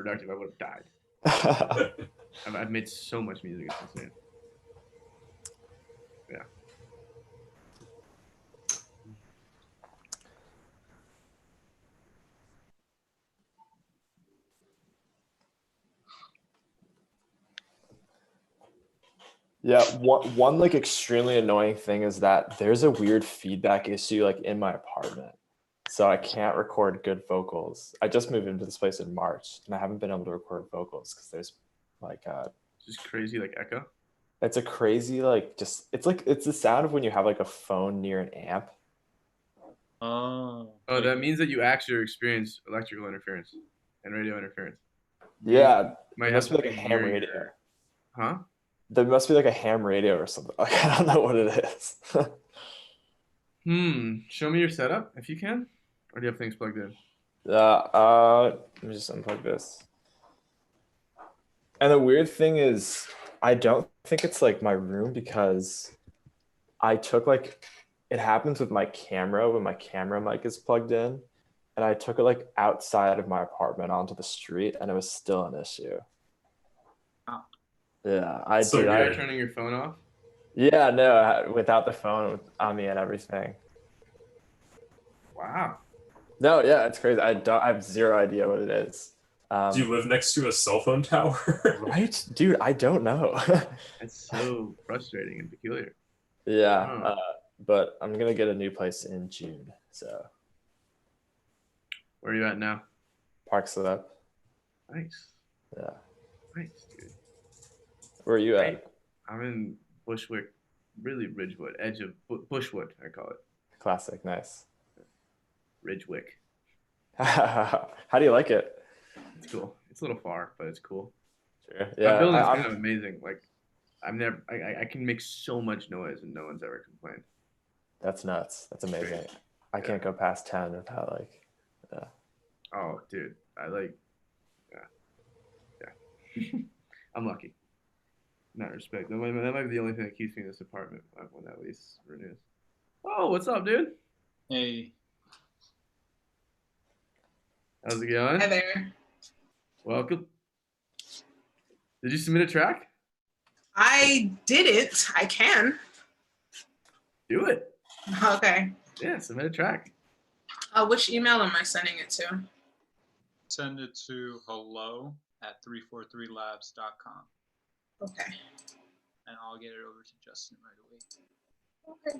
productive, I would have died. I've made so much music, it's insane. Yeah. Yeah, one like extremely annoying thing is that there's a weird feedback issue like in my apartment. So I can't record good vocals. I just moved into this place in March and I haven't been able to record vocals because there's like just crazy like echo. It's a crazy like just it's the sound of when you have like a phone near an amp. Oh, that means that you actually experience electrical interference and radio interference. Yeah, might have like a ham radio. Huh? There must be like a ham radio or something. Like, I don't know what it is. Show me your setup if you can. Or do you have things plugged in? Let me just unplug this. And the weird thing is, I don't think it's like my room because I took like, it happens with my camera when my camera mic is plugged in. And I took it like outside of my apartment onto the street and it was still an issue. Oh. Yeah, I so do. You're turning your phone off? Yeah, no, without the phone on me and everything. Wow. No, yeah, it's crazy. I have zero idea what it is. Do you live next to a cell phone tower? Right? Dude, I don't know. That's so frustrating and peculiar. Yeah, but I'm going to get a new place in June, so. Where are you at now? Park Slope. Nice. Yeah. Nice, dude. Where are you at? I'm in Bushwick, really Ridgewood, edge of Bushwood, I call it. Classic, nice. Ridgewick. How do you like it? It's cool. It's a little far, but it's cool. Sure. Yeah. That building's kind of amazing. Like, I can make so much noise and no one's ever complained. That's nuts. That's amazing. I can't go past 10 without like, yeah. Oh, dude. Yeah. I'm lucky. Not respect. That might be the only thing that keeps me in this apartment when that lease renews. Oh, what's up, dude? Hey. How's it going? Hi there. Welcome. Did you submit a track? I didn't. I can. Do it. Okay. Yeah, submit a track. Which email am I sending it to? Send it to hello@343labs.com. Okay. And I'll get it over to Justin right away. Okay.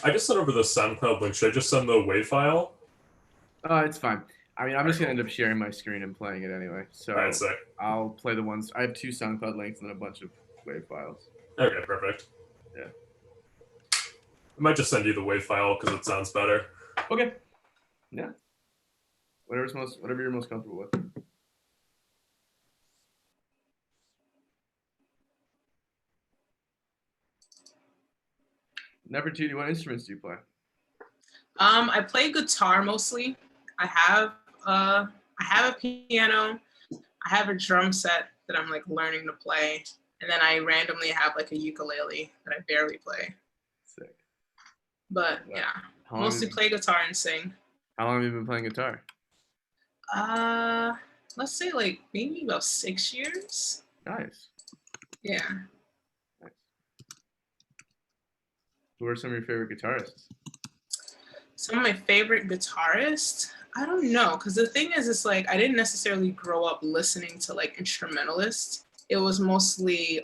I just sent over the SoundCloud link. Should I just send the WAV file? It's fine. I mean, I'm just going to end up sharing my screen and playing it anyway. So I'll play the ones. I have 2 SoundCloud links and then a bunch of WAV files. Okay, perfect. Yeah. I might just send you the WAV file because it sounds better. Okay. Yeah. Whatever you're most comfortable with. Number 2, what instruments do you play? I play guitar mostly. I have a piano. I have a drum set that I'm like learning to play, and then I randomly have like a ukulele that I barely play. Sick. But yeah, mostly play guitar and sing. How long have you been playing guitar? Let's say like maybe about 6 years. Nice. Yeah. Nice. Who are some of your favorite guitarists? Some of my favorite guitarists? I don't know, because the thing is, it's like I didn't necessarily grow up listening to like instrumentalists. It was mostly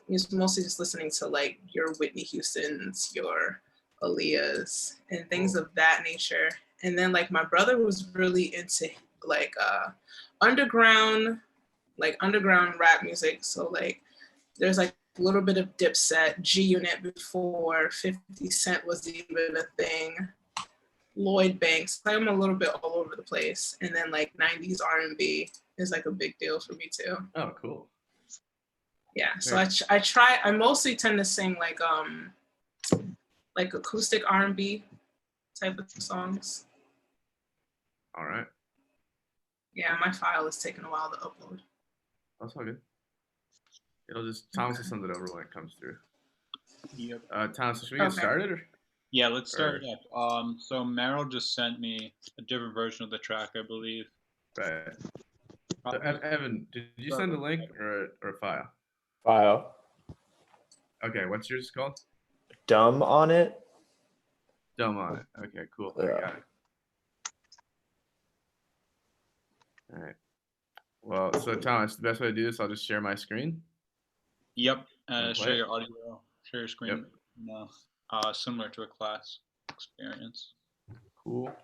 just listening to like your Whitney Houstons, your Aaliyahs, and things of that nature. And then like my brother was really into like underground rap music. So like there's like a little bit of Dipset, G-Unit before 50 Cent was even a thing, Lloyd Banks. I'm a little bit all over the place. And then like 90s R&B is like a big deal for me too. Oh, cool. Yeah, so I mostly tend to sing like acoustic R&B type of songs. All right. Yeah, my file is taking a while to upload. That's all good. Thomas will send it over when it comes through. Yep. Thomas, should we get started? Or? Yeah, let's start Or- it up. So Meryl just sent me a different version of the track, I believe. Right. So, Probably Evan, did you start send a with- link or a file? File. Okay, what's yours called? Dumb on it. Dumb on it. Okay, cool. I Yeah. got it. All right. Well, so Thomas, the best way to do this, I'll just share my screen. Yep. Wanna play Share it? your audio, share your screen. No. Similar to a class experience. Cool.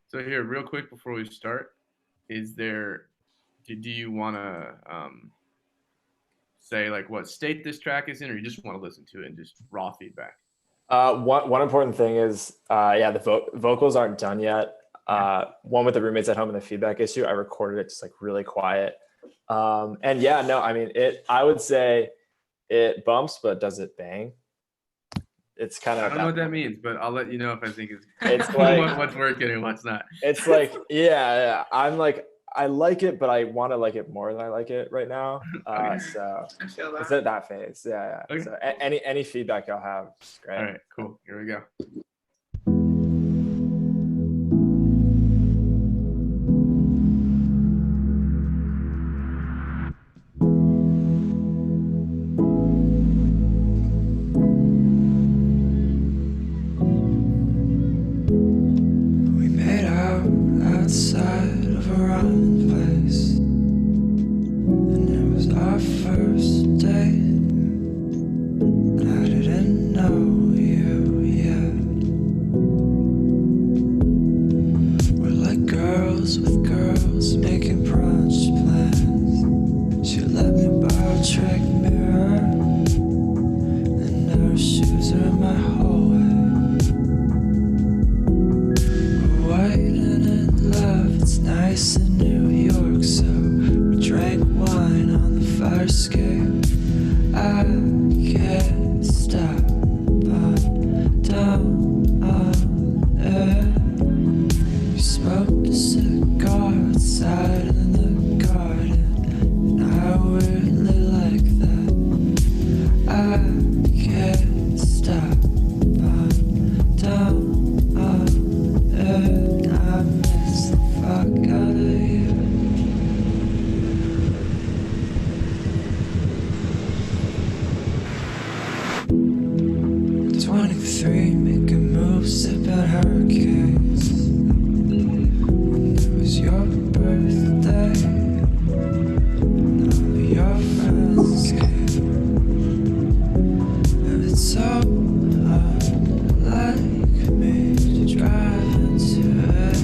So here, real quick before we start, is there? Do you want to say like what state this track is in, or you just want to listen to it and just raw feedback? One important thing is, yeah, the vocals aren't done yet. One with the roommates at home and the feedback issue, I recorded it just like really quiet. And yeah, no, I mean, I would say it bumps, but does it bang? It's kind of. I don't know what that means, but I'll let you know if I think It's like what's working and what's not. It's like, yeah. I'm like, I like it, but I want to like it more than I like it right now. So I feel it's that. at that phase. Yeah. Okay. So any feedback y'all have, is great. All right, cool. Here we go. We made out outside of a ramen place, and it was our first date, and I didn't know you yet. We're like girls with girls making brunch plans. She let me borrow a trick mirror, and now her shoes are in my hallway. Waiting in love, it's nice in New York, so we drank wine on the fire escape. I can't stop, I'm down on it. We smoked a cigar outside in the garden, and I weirdly like that. I can't stop, I'm down on it. I miss the fuck out of you. 23, making moves, sipping hurricanes. And it was your birthday, and all of your friends came. And it's so unlike me to drive into it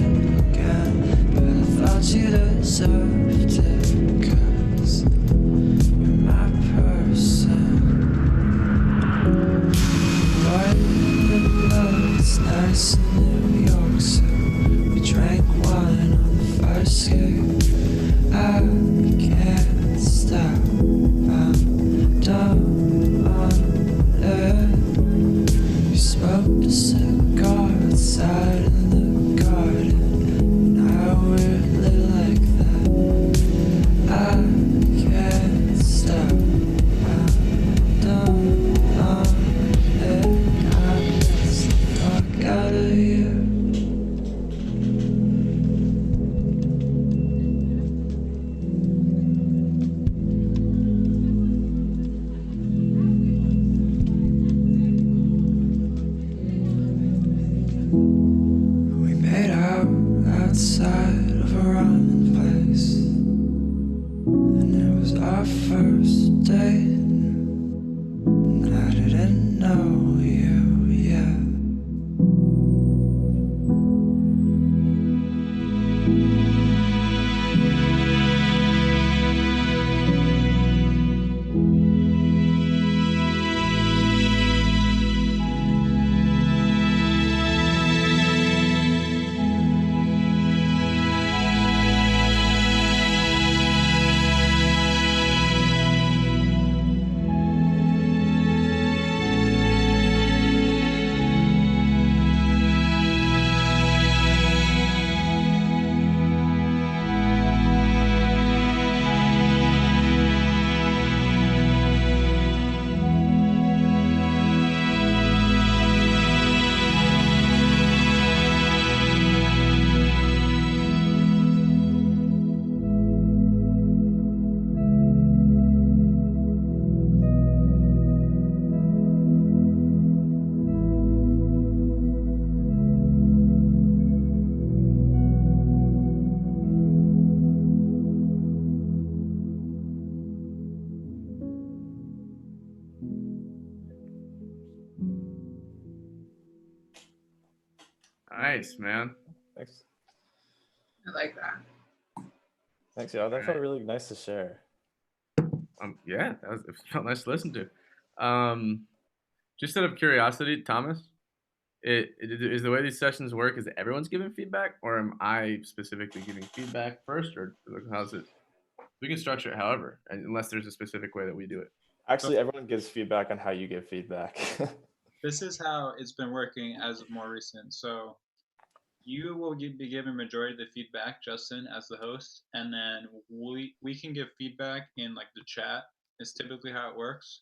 again, but I thought you deserved it, 'cause you're my person. It's nice in New York, so we drank wine on the fire escape. I can't stop, I'm down on it. We smoked a cigar outside in the garden, and I weirdly like that. I can't stop, I'm down on it. I miss the fuck out of you. We made out outside of a ramen place, and it was our first date, and I didn't know you yet. Nice, man. Thanks. I like that. Thanks, y'all. That felt really nice to share. Yeah, it felt nice to listen to. Just out of curiosity, Thomas, is the way these sessions work, is everyone's giving feedback, or am I specifically giving feedback first, or how's it? We can structure it however, unless there's a specific way that we do it. Actually, everyone gives feedback on how you give feedback. This is how it's been working as of more recent. So you will be giving majority of the feedback, Justin, as the host, and then we can give feedback in like the chat. It's typically how it works.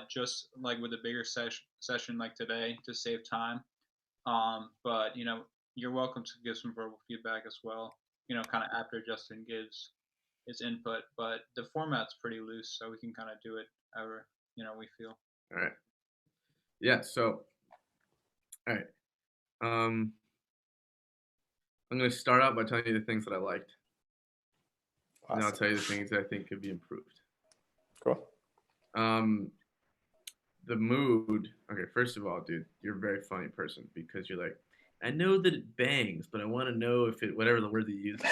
Just like with a bigger session like today to save time. But you know, you're welcome to give some verbal feedback as well. You know, kind of after Justin gives his input. But the format's pretty loose, so we can kind of do it however we feel. All right. Yeah. So, all right. I'm going to start out by telling you the things that I liked. Awesome. And I'll tell you the things that I think could be improved. Cool. The mood. Okay, first of all, dude, you're a very funny person because you're like, I know that it bangs, but I want to know if it, whatever the word that you used.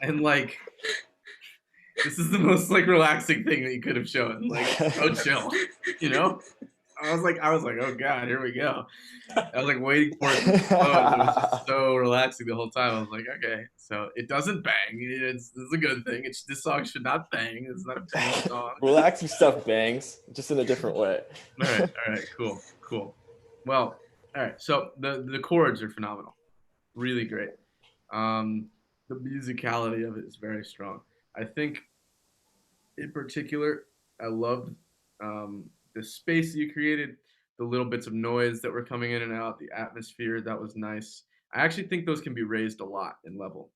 And like, this is the most like relaxing thing that you could have shown. Like, so chill, you know? I was like, oh God, here we go. I was like waiting for it to explode. It was just so relaxing the whole time. I was like, okay, so it doesn't bang. It's a good thing. This song should not bang. It's not a bang song. Relaxing stuff bangs, just in a different way. All right, cool. Well, all right. So the chords are phenomenal, really great. The musicality of it is very strong. I think, in particular, I loved the space that you created, the little bits of noise that were coming in and out, the atmosphere, that was nice. I actually think those can be raised a lot in level.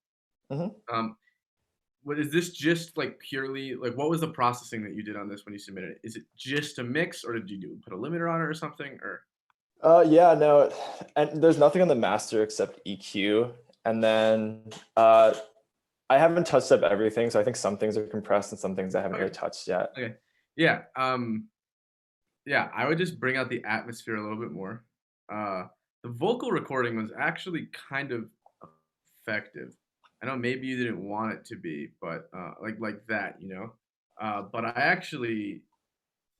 What is this just like purely like what was the processing that you did on this when you submitted it? Is it just a mix, or did you put a limiter on it or something? Or Yeah, no, and there's nothing on the master except EQ, and then I haven't touched up everything, so I think some things are compressed and some things I haven't really touched yet. Okay, yeah. Yeah, I would just bring out the atmosphere a little bit more. The vocal recording was actually kind of effective. I know maybe you didn't want it to be, but like that, you know. But I actually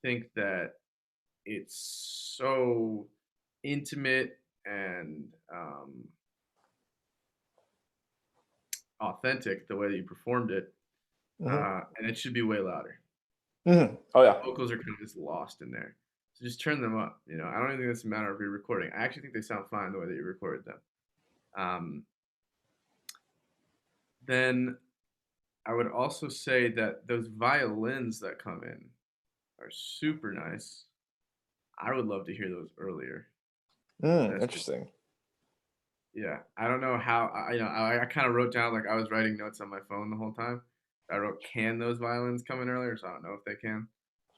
think that it's so intimate and authentic the way that you performed it, and it should be way louder. Oh yeah. Vocals are kind of just lost in there. So just turn them up. You know, I don't even think it's a matter of re-recording. I actually think they sound fine the way that you recorded them. Then I would also say that those violins that come in are super nice. I would love to hear those earlier. Interesting. Yeah, I don't know how. I kind of wrote down like I was writing notes on my phone the whole time. I wrote, can those violins come in earlier? So I don't know if they can,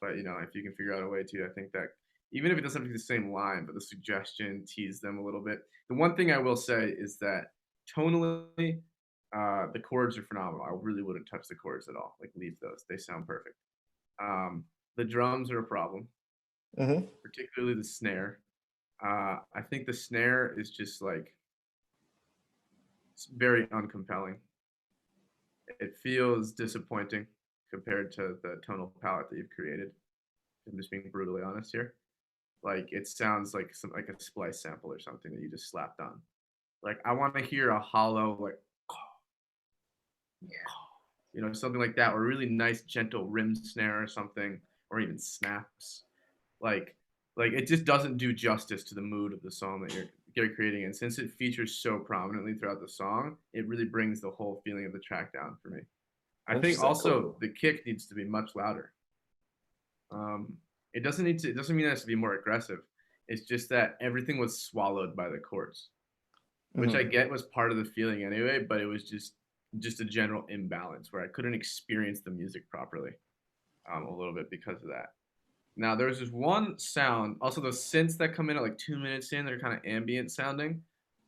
but you know, if you can figure out a way to, I think that even if it doesn't have to be the same line, but the suggestion, tease them a little bit. The one thing I will say is that tonally, the chords are phenomenal. I really wouldn't touch the chords at all. Like leave those; they sound perfect. The drums are a problem, particularly the snare. I think the snare is just like it's very uncompelling. It feels disappointing compared to the tonal palette that you've created. I'm just being brutally honest here. Like it sounds like like a splice sample or something that you just slapped on. Like I want to hear a hollow like, you know, something like that, or a really nice gentle rim snare or something, or even snaps. Like it just doesn't do justice to the mood of the song that you're creating. And since it features so prominently throughout the song, it really brings the whole feeling of the track down for me. I think also the kick needs to be much louder. It doesn't mean it has to be more aggressive. It's just that everything was swallowed by the chords, which I get was part of the feeling anyway, but it was just a general imbalance where I couldn't experience the music properly a little bit because of that. Now there's this one sound, also those synths that come in at like 2 minutes in, they're kind of ambient sounding.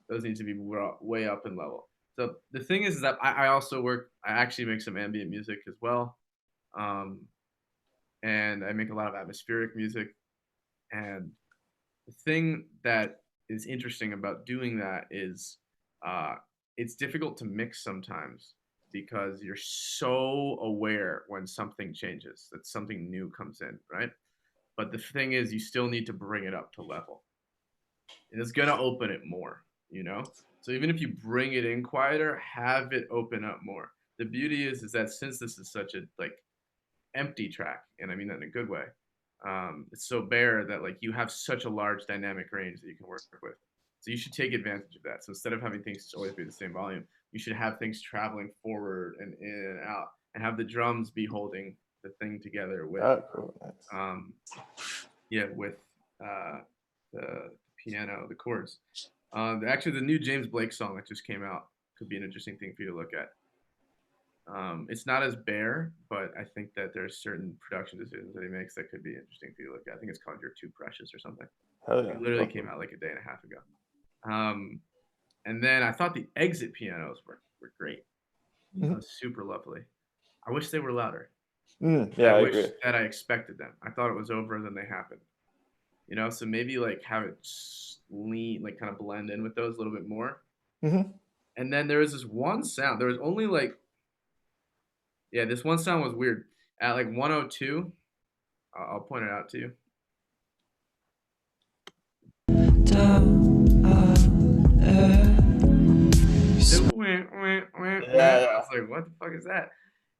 Those need to be way up in level. So the thing is that I actually make some ambient music as well. And I make a lot of atmospheric music. And the thing that is interesting about doing that is it's difficult to mix sometimes because you're so aware when something changes, that something new comes in, right? But the thing is, you still need to bring it up to level. And it's going to open it more, you know? So even if you bring it in quieter, have it open up more. The beauty is that since this is such a like empty track, and I mean that in a good way, it's so bare that like you have such a large dynamic range that you can work with. So you should take advantage of that. So instead of having things always be the same volume, you should have things traveling forward and in and out, and have the drums be holding the thing together with, Cool. Nice. With the piano, the chords. Actually, the new James Blake song that just came out could be an interesting thing for you to look at. It's not as bare, but I think that there's certain production decisions that he makes that could be interesting for you to look at. I think it's called You're Too Precious or something. Hell yeah. It literally came out like a day and a half ago. And then I thought the exit pianos were great. Super lovely. I wish they were louder. Yeah, I wish agree. that I expected them. I thought it was over, and then they happened. You know, so maybe like have it lean, like kind of blend in with those a little bit more. And then there was this one sound. There was only like, this one sound was weird. At like 102, I'll point it out to you. I was like, what the fuck is that?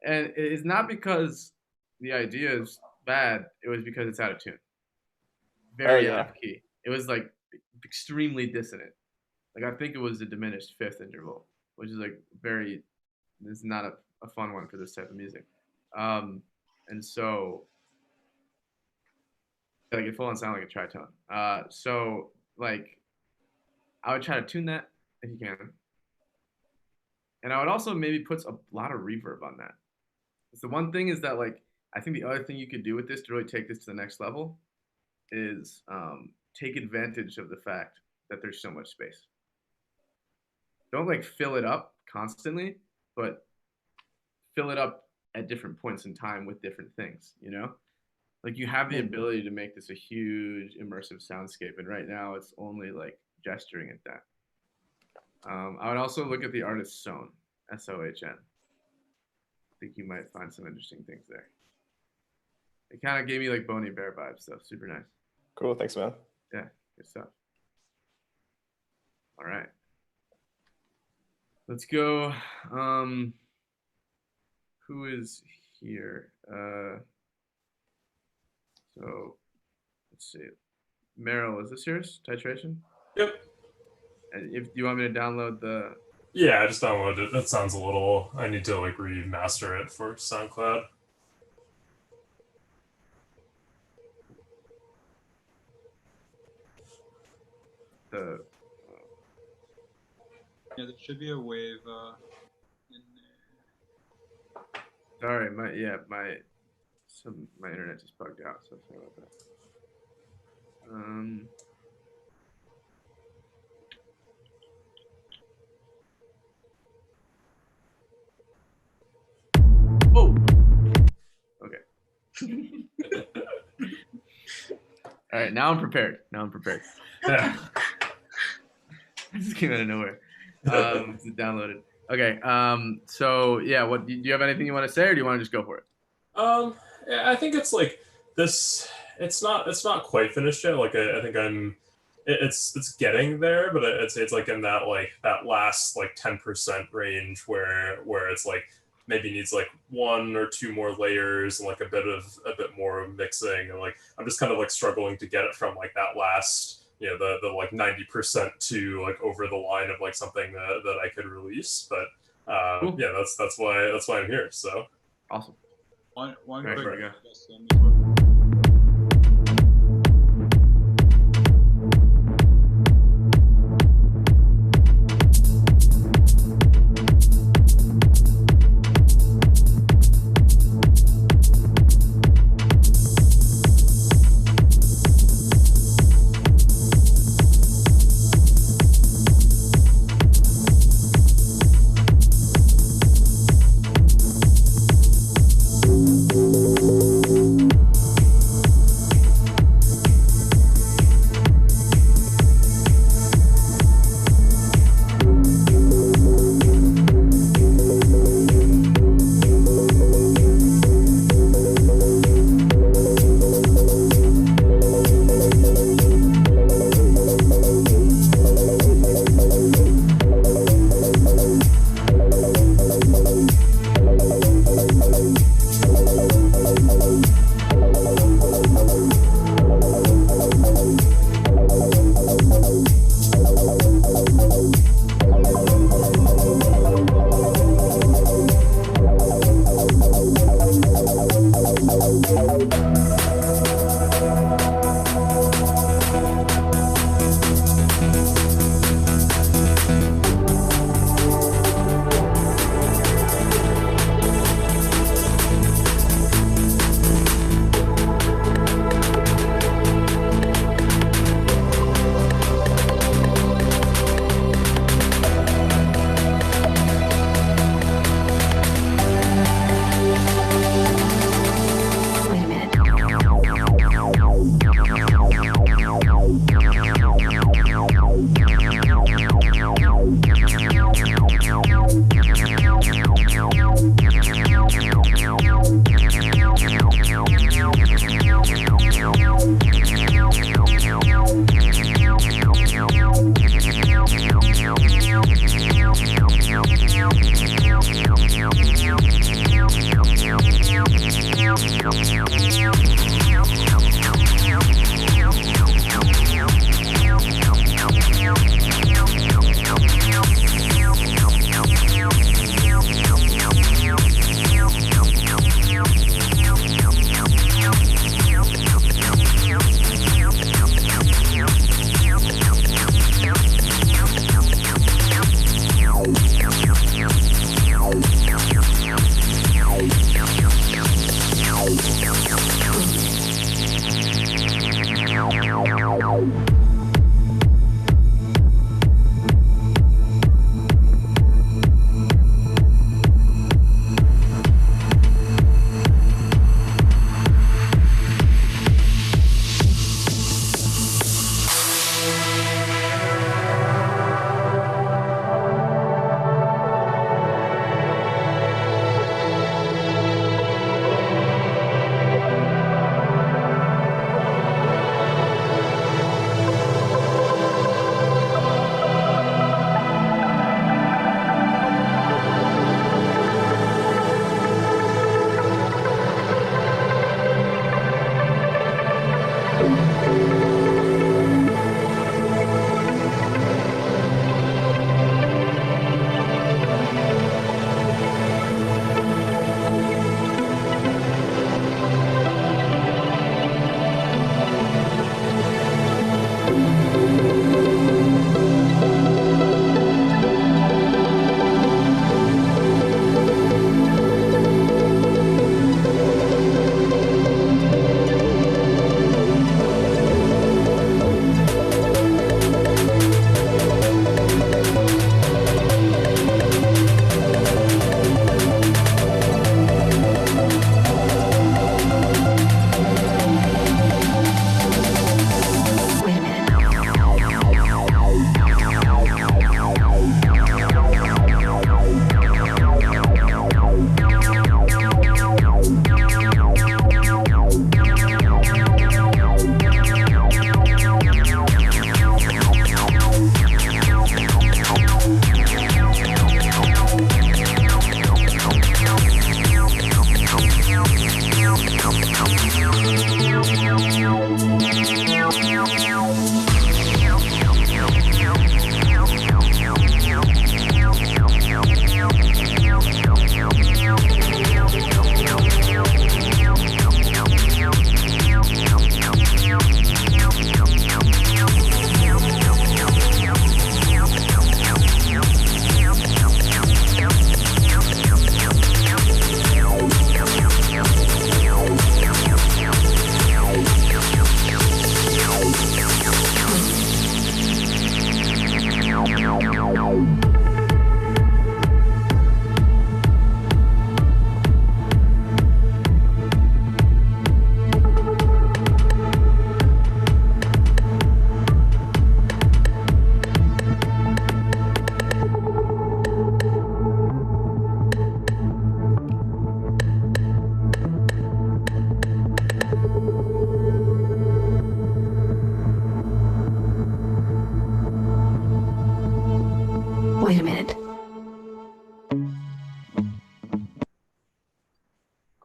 And it's not because the idea is bad. It was because it's out of tune. Very out of key. It was like extremely dissonant. Like I think it was a diminished fifth interval, which is like it's not a fun one for this type of music. And so like it full on sound like a tritone. So like I would try to tune that if you can. And I would also maybe put a lot of reverb on that. So the one thing is that like, I think the other thing you could do with this to really take this to the next level is take advantage of the fact that there's so much space. Don't like fill it up constantly, but fill it up at different points in time with different things, you know? Like you have the ability to make this a huge immersive soundscape, and right now it's only like gesturing at that. I would also look at the artist Sohn, S-O-H-N. I think you might find some interesting things there. It kind of gave me like Boney Bear vibes, though. Super nice. Cool. Thanks, man. Yeah, good stuff. All right. Let's go. Who is here? So let's see. Meryl, is this yours? Titration? Yep. And if you want me to download the... Yeah, I just downloaded it. That sounds a little... I need to like remaster it for SoundCloud. Yeah, there should be a wave in there. Sorry, my internet just bugged out, so sorry about that. Oh. Okay. All right, now I'm prepared. Yeah. This came out of nowhere. It's downloaded. Okay. So yeah, what do you have anything you want to say, or do you want to just go for it? Yeah, I think it's like this. It's not quite finished yet. Like I think it's getting there, but it's like in that last like 10% range where it's like maybe needs like one or two more layers and like a bit more mixing, and like I'm just kind of like struggling to get it from like that last, you know, the like 90% to like over the line of like something that I could release. But cool. Yeah, that's why I'm here. So awesome. One Right, quick there we go. question before-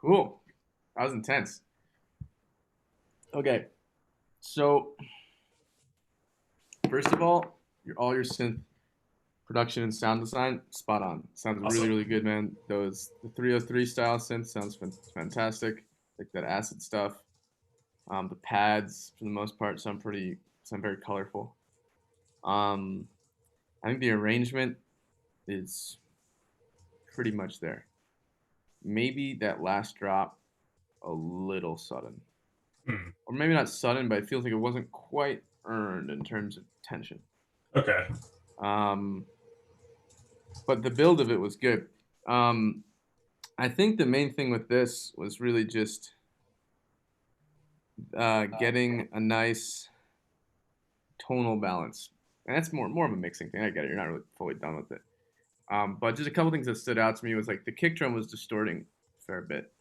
Cool. That was intense. Okay, so first of all, all your synth production and sound design, spot on. Sounds Awesome. really good, man. The 303 style synth sounds fantastic. Like that acid stuff. The pads, for the most part, sound very colorful. I think the arrangement is pretty much there. Maybe that last drop a little sudden. Or maybe not sudden, but it feels like it wasn't quite earned in terms of tension. Okay. But the build of it was good. I think the main thing with this was really just getting a nice tonal balance. And that's more of a mixing thing. I get it. You're not really fully done with it. But just a couple things that stood out to me was like the kick drum was distorting a fair bit.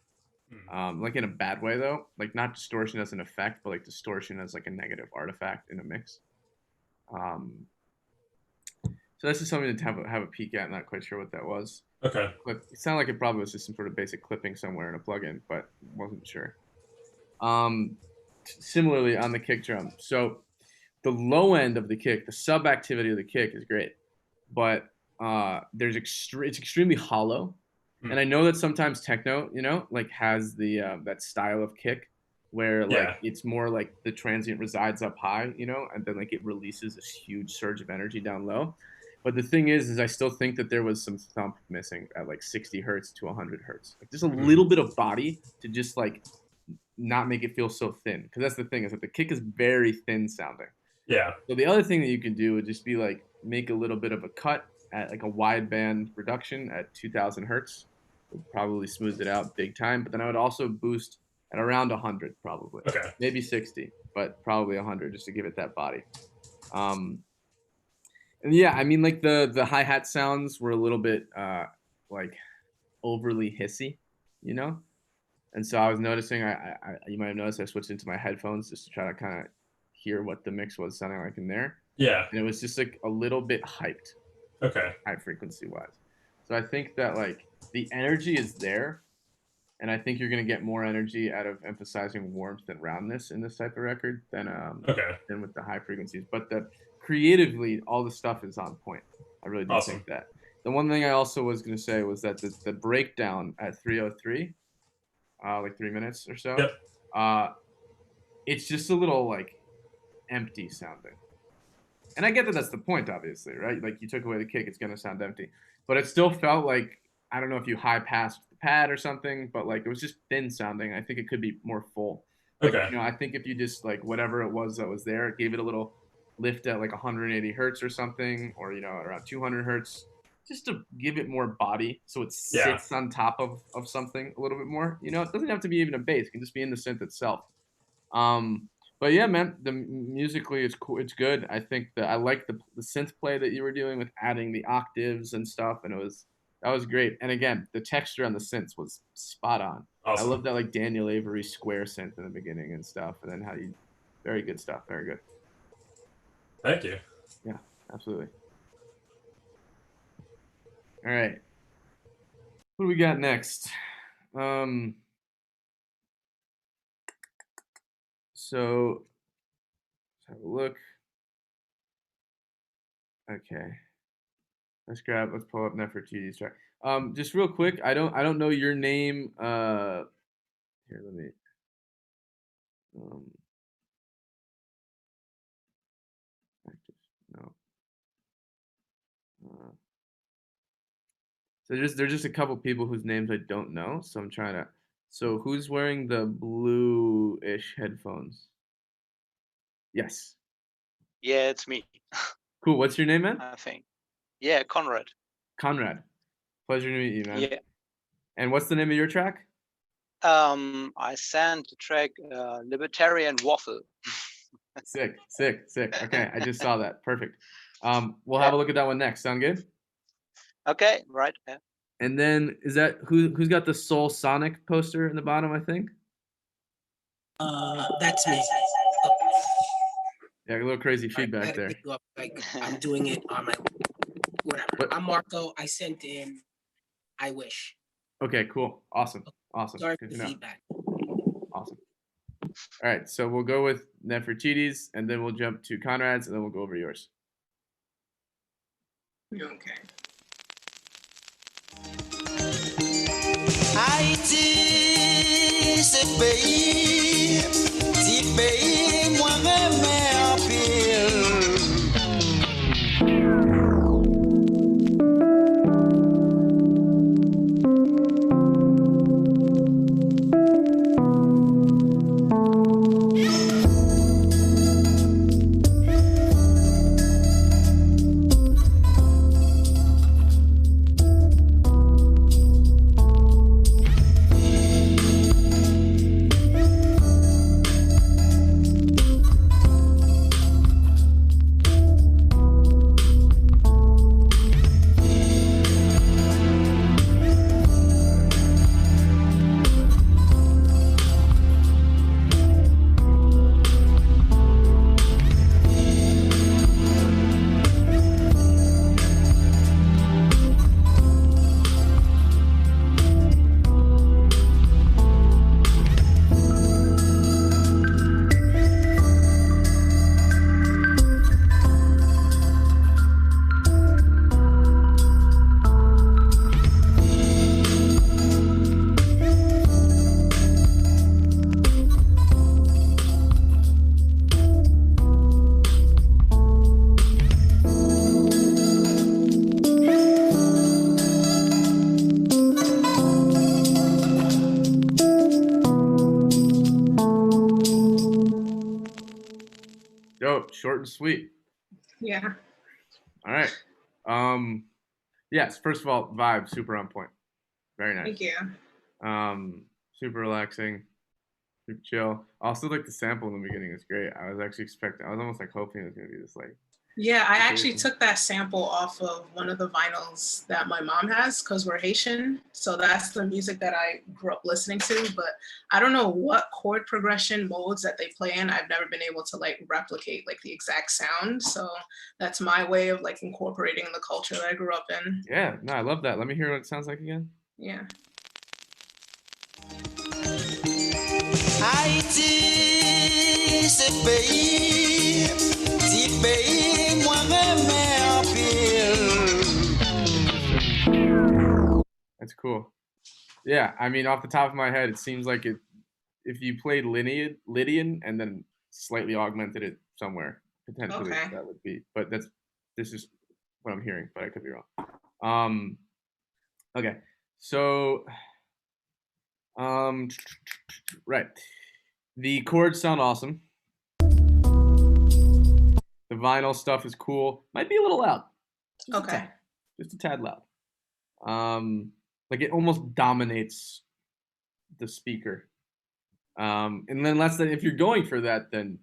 Like in a bad way though, like not distortion as an effect, but like distortion as like a negative artifact in a mix. So that's just something to have a peek at. Not quite sure what that was. Okay. But it sounded like it probably was just some sort of basic clipping somewhere in a plugin, but wasn't sure. Similarly on the kick drum. So the low end of the kick, the sub activity of the kick is great, but it's extremely hollow. And I know that sometimes techno, like has the that style of kick where like it's more like the transient resides up high, and then like it releases this huge surge of energy down low. But the thing is I still think that there was some thump missing at like 60 hertz to 100 hertz. Like just a little bit of body to just like not make it feel so thin. Because that's the thing is that the kick is very thin sounding. Yeah. So the other thing that you can do would just be like make a little bit of a cut at like a wideband reduction at 2000 hertz. Would probably smooth it out big time. But then I would also boost at around 100 probably. Okay. Maybe 60, but probably 100 just to give it that body. And yeah, I mean, like the hi-hat sounds were a little bit like overly hissy, And so I was noticing, you might have noticed I switched into my headphones just to try to kind of hear what the mix was sounding like in there. Yeah. And it was just like a little bit hyped. Okay. High frequency wise. So I think that like the energy is there. And I think you're going to get more energy out of emphasizing warmth and roundness in this type of record than with the high frequencies. But creatively, all the stuff is on point. I really do think that. The one thing I also was going to say was that the breakdown at 303, like 3 minutes or so, it's just a little like empty sounding. And I get that that's the point, obviously, right? Like you took away the kick, it's going to sound empty. But it still felt like, I don't know if you high passed the pad or something, but like it was just thin sounding. I think it could be more full. Like, I think if you just like whatever it was that was there, gave it a little lift at like 180 hertz or something, or at around 200 hertz, just to give it more body, so it sits on top of something a little bit more. It doesn't have to be even a bass; it can just be in the synth itself. But yeah, man, musically it's cool. It's good. I think that I like the synth play that you were doing with adding the octaves and stuff, and that was great. And again, the texture on the synths was spot on. Awesome. I love that like Daniel Avery square synth in the beginning and stuff, and then very good stuff. Very good. Thank you. Yeah, absolutely. All right. What do we got next? So let's have a look. Okay. Let's pull up Nefertiti's track. Just real quick, I don't know your name. Here, let me. No. So there's just a couple people whose names I don't know, so I'm trying to. So who's wearing the blue-ish headphones? Yes. Yeah, it's me. Cool. What's your name, man? I think. Yeah, Conrad. Conrad. Pleasure to meet you, man. Yeah. And what's the name of your track? I sent the track Libertarian Waffle. Sick. Okay, I just saw that. Perfect. We'll have a look at that one next. Sound good? Okay, right. Yeah. And then is that who's got the Soul Sonic poster in the bottom, I think? That's me. Yeah, a little crazy feedback there. Like I'm doing it on my whatever. I'm Marco. I sent in I Wish. Okay, cool. Awesome. Sorry Good for to the know. feedback. Awesome. All right, so we'll go with Nefertiti's, and then we'll jump to Conrad's, and then we'll go over yours. Okay. Haïti, c'est pays, moi remets en pile. Dope, short and sweet. Yeah. All right. Yes, first of all, vibe, super on point. Very nice. Thank you. Super relaxing, super chill. Also, like the sample in the beginning is great. I was actually expecting, I was almost like hoping it was gonna be this like. Yeah, I actually took that sample off of one of the vinyls that my mom has because we're Haitian. So that's the music that I grew up listening to. But I don't know what chord progression modes that they play in. I've never been able to like replicate like the exact sound. So that's my way of like incorporating the culture that I grew up in. Yeah, no, I love that. Let me hear what it sounds like again. Yeah. Haïti, c'est pays, moi remets en pile. That's cool. Yeah, I mean, off the top of my head, it seems like if you played Lydian and then slightly augmented it somewhere, potentially Okay. that would be. But this is what I'm hearing, but I could be wrong. Okay, so right, the chords sound awesome. The vinyl stuff is cool. Might be a little loud. Okay. Just a tad loud. Like it almost dominates the speaker. And then if you're going for that, then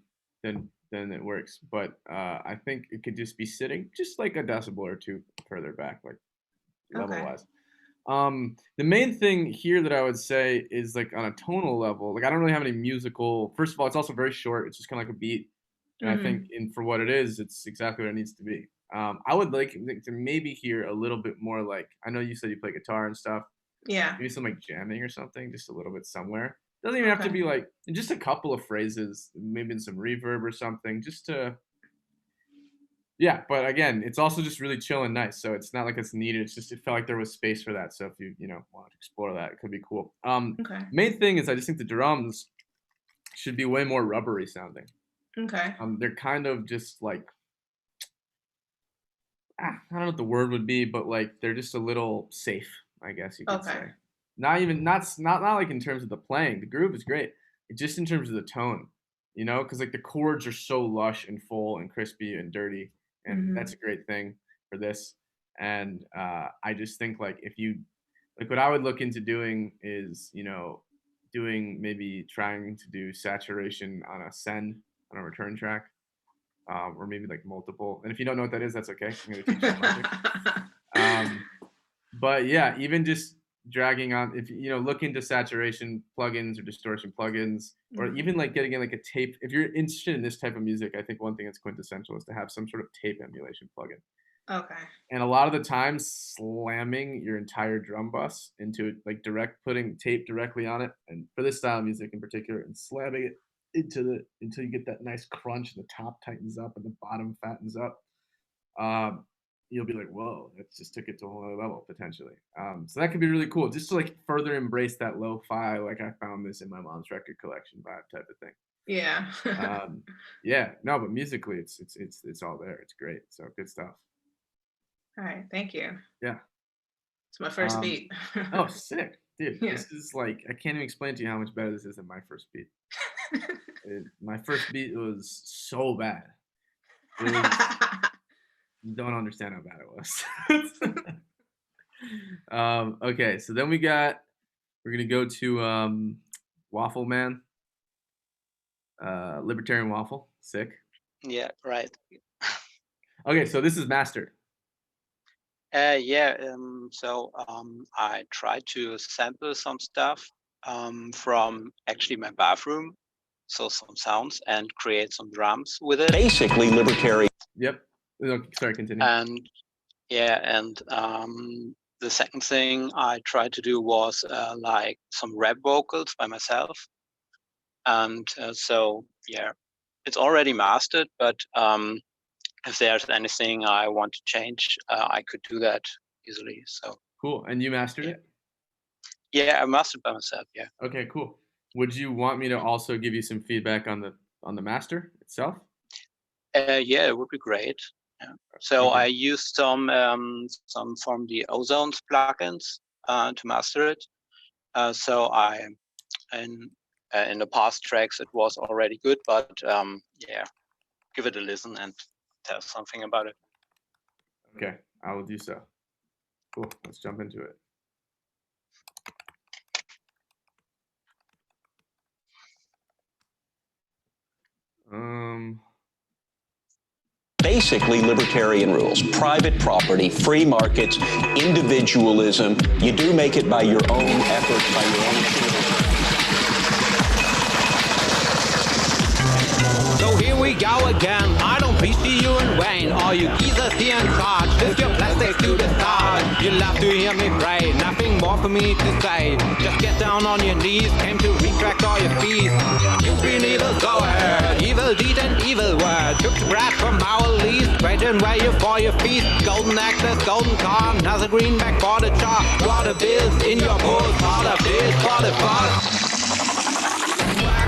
it works. But I think it could just be sitting just like a decibel or two further back, like level wise. The main thing here that I would say is like on a tonal level, like I don't really have any musical. First of all, it's also very short. It's just kind of like a beat. And I think for what it is, it's exactly what it needs to be. I would like to maybe hear a little bit more like, I know you said you play guitar and stuff. Yeah. Maybe some like jamming or something, just a little bit somewhere. Doesn't even have to be like, just a couple of phrases, maybe in some reverb or something, just to, yeah. But again, it's also just really chill and nice. So it's not like it's needed. It's just, it felt like there was space for that. So if you want to explore that, it could be cool. Main thing is I just think the drums should be way more rubbery sounding. Okay. They're kind of just like, I don't know what the word would be, but like they're just a little safe, I guess you could say. Not like in terms of the playing. The groove is great. It's just in terms of the tone, because like the chords are so lush and full and crispy and dirty, and that's a great thing for this. And I just think like if you like what I would look into doing is maybe trying to do saturation on a send on a return track, or maybe like multiple. And if you don't know what that is, that's okay. I'm gonna teach you magic. But yeah, even just dragging on, if look into saturation plugins or distortion plugins, or even like getting in like a tape. If you're interested in this type of music, I think one thing that's quintessential is to have some sort of tape emulation plugin. Okay. And a lot of the time slamming your entire drum bus into it, like putting tape directly on it, and for this style of music in particular, and slamming it until you get that nice crunch and the top tightens up and the bottom fattens up. You'll be like, whoa, that just took it to a whole other level potentially. So that could be really cool, just to like further embrace that lo-fi, like I found this in my mom's record collection vibe type of thing. Yeah. Yeah, no, but musically it's all there. It's great. So good stuff. All right, thank you. Yeah. It's my first beat. Oh, sick. Dude, Yeah. this is like, I can't even explain to you how much better this is than my first beat. My first beat was so bad. It was, you don't understand how bad it was. Okay, so then we're gonna go to Waffle Man. Libertarian Waffle. Sick. Yeah, right. Okay, so this is mastered. Yeah, I tried to sample some stuff from actually my bathroom, so some sounds, and create some drums with it. Basically libertarian. Yep. Sorry, continue. And yeah, and the second thing I tried to do was like some rap vocals by myself. And so yeah, it's already mastered, but if there's anything I want to change, I could do that easily. So cool. And you mastered it? Yeah, I mastered by myself. Yeah. Okay, cool. Would you want me to also give you some feedback on the master itself? Yeah, it would be great. Yeah. So Okay. I used some from the Ozone's plugins to master it. So in the past tracks it was already good, but yeah, give it a listen and tell something about it. Okay, I will do so. Cool. Let's jump into it. Basically libertarian rules. Private property, free markets, individualism. You do make it by your own effort, by your own activity. So here we go again. I don't pity you in vain. All you geezers here in charge, lift your plastics to the stars. You love to hear me pray, nothing more for me to say. Just get down on your knees, came to retract all your fees. You've been evil, go ahead. Evil deed and evil word. Took the brat from our lease, waiting where you for your feast. Golden access, golden car, another greenback for the char. Water bills in your post, all of this for the fuss.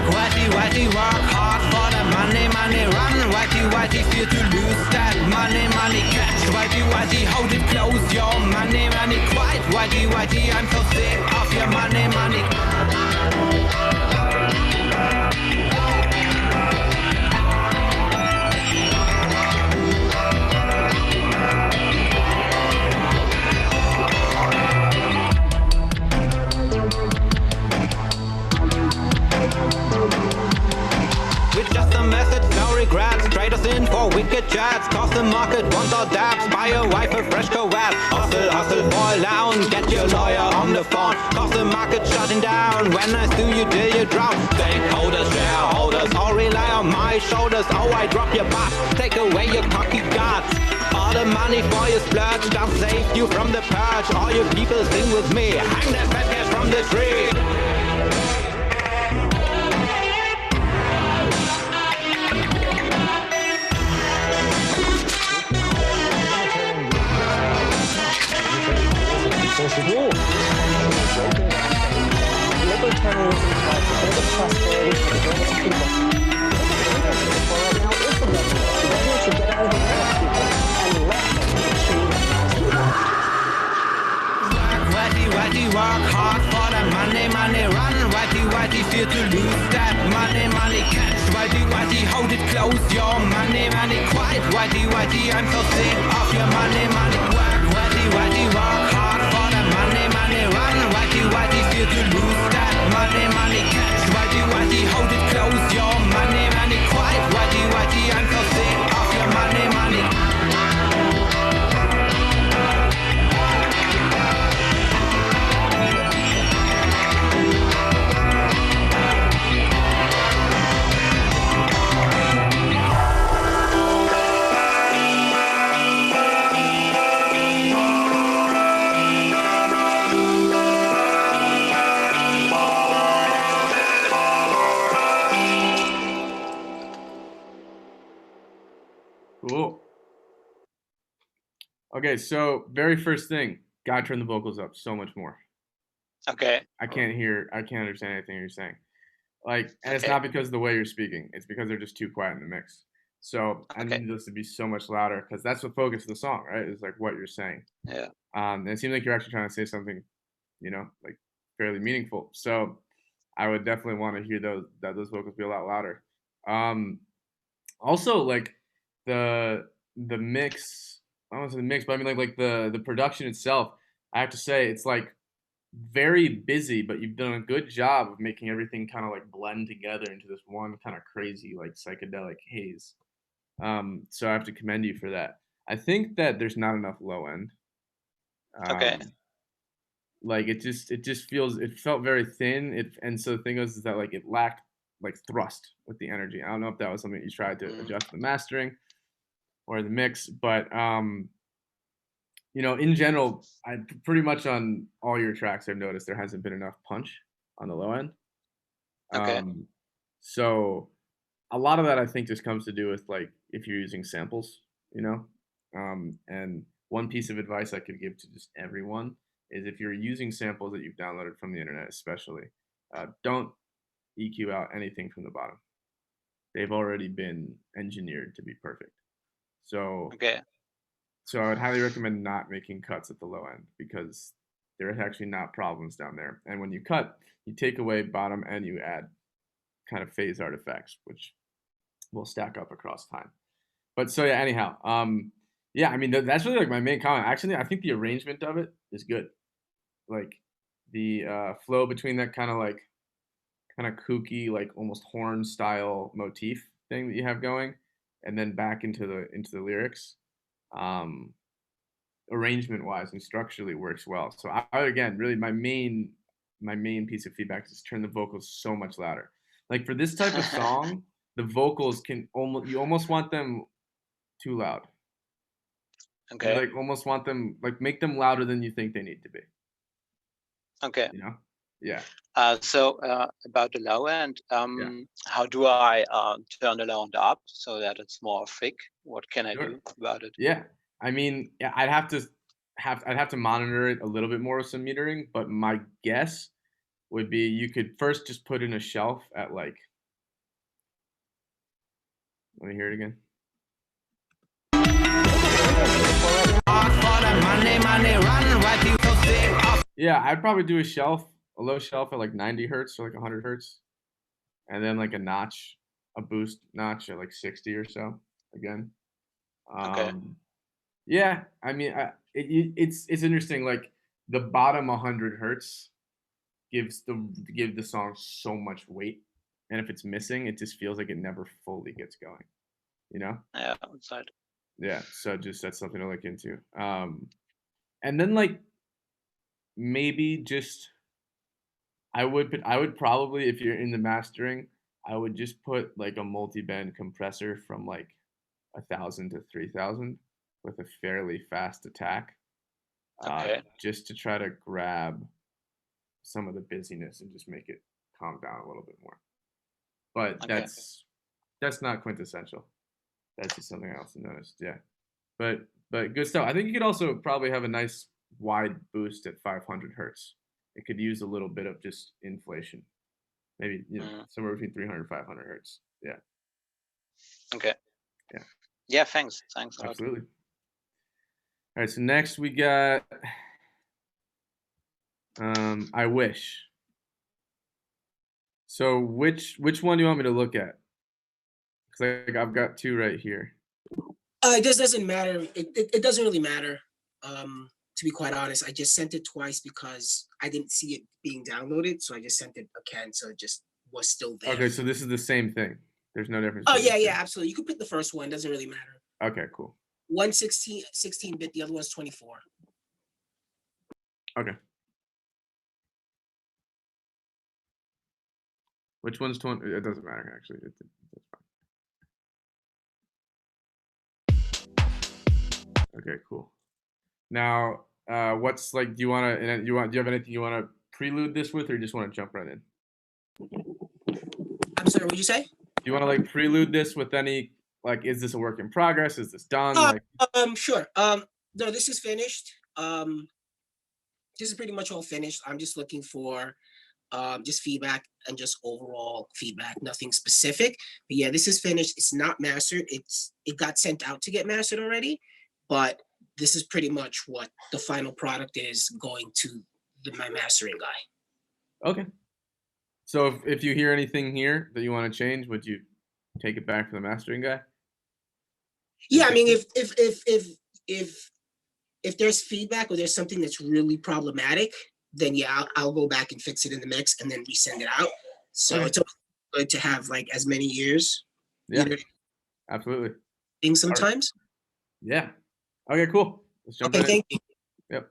Whitey, whitey, work hard for the money, money, run. Whitey, whitey, fear to lose that money, money, catch. Whitey, whitey, hold it close, your money, money, quiet. Whitey, whitey, I'm so sick of your money, money. With just a message, no regrets. Trade us in for wicked chats. Cost the market, want our dabs. Buy a wife a fresh Corvette. Hustle, hustle, boil down. Get your lawyer on the phone. Cost the market shutting down. When I sue you till you drown. Stakeholders, shareholders, all rely on my shoulders. Oh, I drop your butt. Take away your cocky guts. All the money for your splurge don't save you from the purge. All you people sing with me. Hang that fat cash from the tree. Libertarianism tries to build a prosperity for the greatest people. Now is the resident to get out of the way of people and let them achieve as they want. Whitey, whitey, work hard for the money, money, run. Whitey, whitey, fear to lose that money, money, catch. Whitey, whitey, hold it close, your money, money, quiet. Whitey, whitey, I'm so sick of your money, money, work. Whitey, whitey, work hard for the money, money, run. Whitey, whitey, fear to lose that money, money, catch. Whitey, whitey, hold it close, your money, money, quiet. Whitey, whitey, I'm so sick of your money, money. Okay, so very first thing, gotta turn the vocals up so much more. Okay. I can't understand anything you're saying. Like, and it's Okay. not because of the way you're speaking. It's because they're just too quiet in the mix. So I Okay. need this to be so much louder because that's the focus of the song, right? Is like what you're saying. Yeah. And it seems like you're actually trying to say something, like fairly meaningful. So I would definitely want to hear those vocals be a lot louder. Also, like the mix. I don't want to say the mix, but I mean like the production itself. I have to say it's like very busy, but you've done a good job of making everything kind of like blend together into this one kind of crazy like psychedelic haze. So I have to commend you for that. I think that there's not enough low end. Okay. Like it felt very thin. And so the thing is that like it lacked like thrust with the energy. I don't know if that was something you tried to adjust the mastering or the mix, but in general, I pretty much on all your tracks I've noticed there hasn't been enough punch on the low end. Okay. So a lot of that I think just comes to do with like if you're using samples, and one piece of advice I could give to just everyone is if you're using samples that you've downloaded from the internet, especially, don't EQ out anything from the bottom. They've already been engineered to be perfect. So Okay. So I would highly recommend not making cuts at the low end because there are actually not problems down there. And when you cut, you take away bottom and you add kind of phase artifacts, which will stack up across time. But so yeah, anyhow, yeah, I mean that's really like my main comment. Actually, I think the arrangement of it is good. Like the flow between that kind of kooky, like almost horn style motif thing that you have going, and then back into the lyrics. Arrangement wise and structurally works well. So I again, really my main piece of feedback is turn the vocals so much louder. Like for this type of song, the vocals you almost want them too loud. Okay. You like almost want them like make them louder than you think they need to be. Okay. Yeah. So about the low end, how do I turn the low end up so that it's more thick? What can I do about it? Yeah. I mean, yeah, I'd have to monitor it a little bit more with some metering, but my guess would be you could first just put in a shelf at like, let me hear it again. Yeah, I'd probably do a low shelf at like 90 hertz or like 100 hertz, and then like a boost notch at like 60 or so again. Okay. Yeah, I mean, it's interesting. Like the bottom 100 hertz give the song so much weight, and if it's missing, it just feels like it never fully gets going. Yeah, outside. Yeah, so just that's something to look into. And then like maybe just I would probably if you're in the mastering, I would just put like a multi-band compressor from like 1,000 to 3,000 with a fairly fast attack, Okay. just to try to grab some of the busyness and just make it calm down a little bit more. But Okay. that's not quintessential. That's just something I also noticed. Yeah, but good stuff. I think you could also probably have a nice wide boost at 500 hertz. It could use a little bit of just inflation, maybe somewhere between 300 and 500 hertz. Yeah. Okay. Yeah. Yeah. Thanks. Thanks a lot. Absolutely. All right, so next we got I Wish. So which one do you want me to look at? Because like, I've got two right here. It just doesn't matter. It doesn't really matter. To be quite honest, I just sent it twice because I didn't see it being downloaded, so I just sent it again, so it just was still there. Okay, so this is the same thing. There's no difference. Oh yeah, absolutely. You could pick the first one. Doesn't really matter. Okay, cool. One 16-bit, the other one's 24. Okay. Which one's 20? It doesn't matter actually. That's fine. Okay, cool. Now, what's like? Do you have anything you want to prelude this with, or you just want to jump right in? I'm sorry. What did you say? Do you want to like prelude this with any like? Is this a work in progress? Is this done? Sure. No, this is finished. This is pretty much all finished. I'm just looking for just feedback and just overall feedback, nothing specific. But yeah, this is finished. It's not mastered. It got sent out to get mastered already, but this is pretty much what the final product is going to my mastering guy. Okay. So if you hear anything here that you want to change, would you take it back to the mastering guy? Yeah, I mean, if there's feedback or there's something that's really problematic, then yeah, I'll go back and fix it in the mix and then resend it out. So Okay. it's always good to have like as many years. Yeah, you know, absolutely. things sometimes. Yeah. Okay, cool. Let's jump Okay, in. thank you. Yep.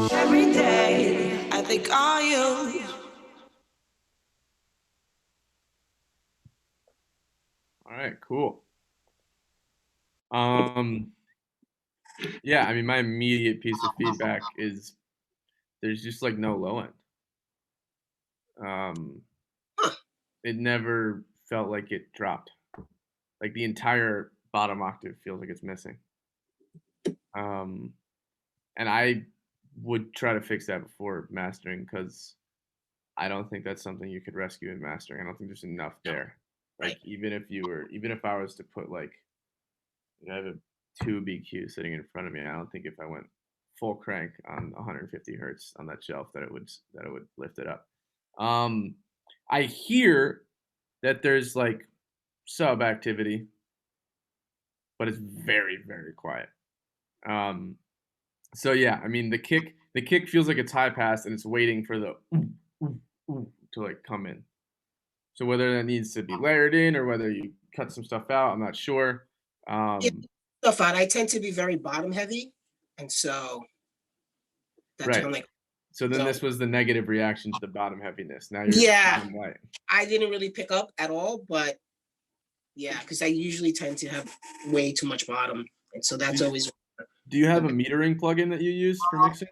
Every day I think all you. All right, cool. Yeah, I mean, my immediate piece of feedback is there's just like no low end. It never felt like it dropped. Like the entire bottom octave feels like it's missing. And I would try to fix that before mastering because I don't think that's something you could rescue in mastering. I don't think there's enough there. Like even if I was to put like, I have a 2 BQ sitting in front of me, I don't think if I went full crank on 150 hertz on that shelf that it would lift it up. I hear that there's like sub activity, but it's very, very quiet. So yeah, I mean the kick feels like it's high pass and it's waiting for the to like come in. So whether that needs to be layered in or whether you cut some stuff out, I'm not sure. Stuff out. I tend to be very bottom heavy, and so that's right. what I'm like. So then this was the negative reaction to the bottom heaviness. Now you're bottom light. I didn't really pick up at all, but yeah, because I usually tend to have way too much bottom, and so that's always. Do you have a metering plugin that you use for mixing?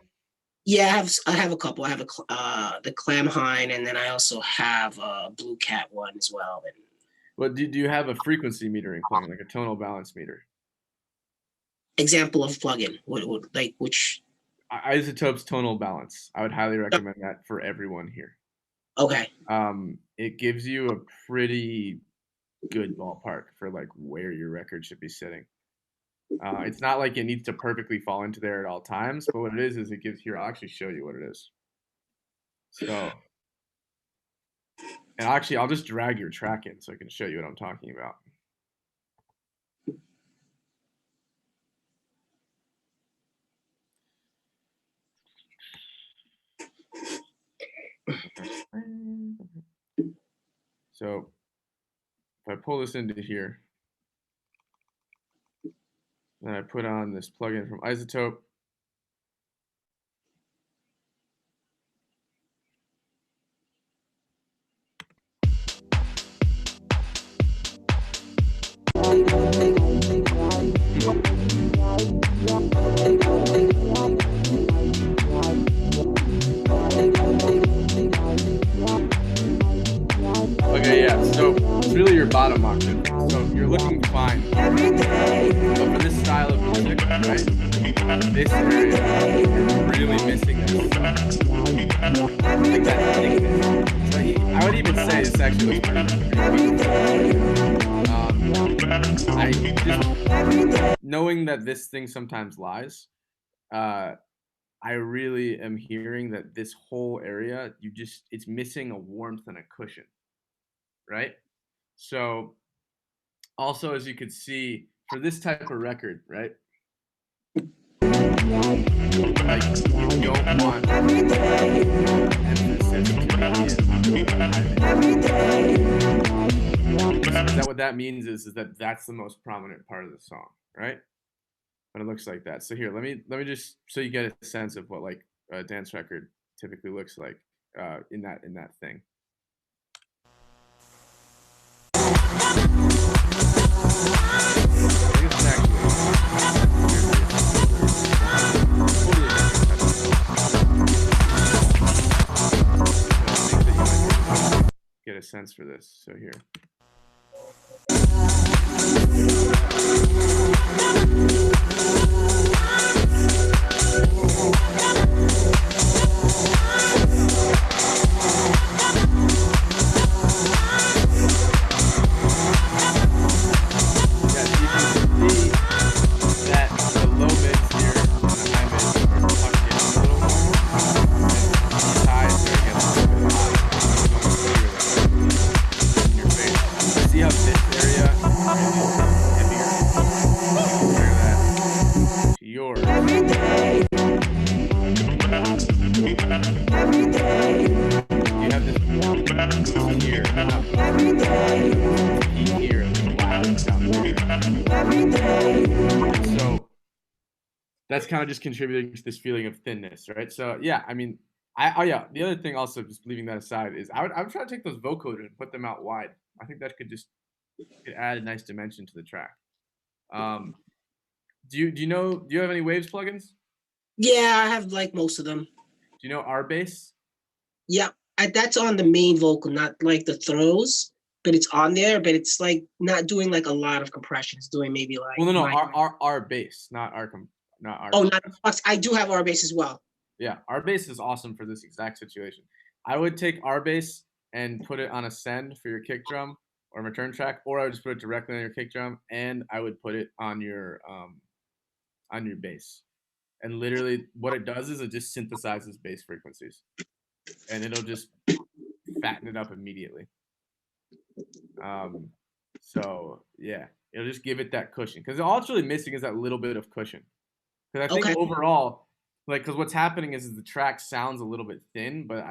Yeah, I have a couple. I have the Clamhine, and then I also have a Blue Cat one as well. And well, do you have a frequency metering plugin, like a tonal balance meter? Example of plugin? What like which? Isotope's tonal balance. I would highly recommend that for everyone here. Okay. It gives you a pretty good ballpark for like where your record should be sitting. It's not like it needs to perfectly fall into there at all times, but what it is it gives here. I'll actually show you what it is. So, and actually, I'll just drag your track in so I can show you what I'm talking about. So, if I pull this into here, then I put on this plugin from Isotope. Okay, yeah, so it's really your bottom octave. So you're looking fine. But for this style of music, right, this area, you're really missing this. Like that thickness. So I would even say this actually looks pretty good. Knowing that this thing sometimes lies, I really am hearing that this whole area, it's missing a warmth and a cushion. Right? So also, as you could see, for this type of record, right? Like you don't want emphasis to what that means is that that's the most prominent part of the song, right? But it looks like that. So here, let me just so you get a sense of what like a dance record typically looks like in that thing. Get a sense for this. So here. hear every day, you hear loud sound. every day. So that's kind of just contributing to this feeling of thinness, right? So yeah, I mean, yeah. The other thing, also, just leaving that aside, is I would try to take those vocoders and put them out wide. I think that could add a nice dimension to the track. Do you have any Waves plugins? Yeah, I have like most of them. Do you know R bass? Yep, that's on the main vocal, not like the throws, but it's on there. But it's like not doing like a lot of compression. It's doing maybe like. Well, no, R bass, not R. Oh, not Flux. I do have R bass as well. Yeah, R bass is awesome for this exact situation. I would take R bass and put it on a send for your kick drum or return track, or I would just put it directly on your kick drum, and I would put it on your bass. And literally, what it does is it just synthesizes bass frequencies, and it'll just fatten it up immediately. So yeah, it'll just give it that cushion, because all it's really missing is that little bit of cushion. Because I think overall, because what's happening is the track sounds a little bit thin, but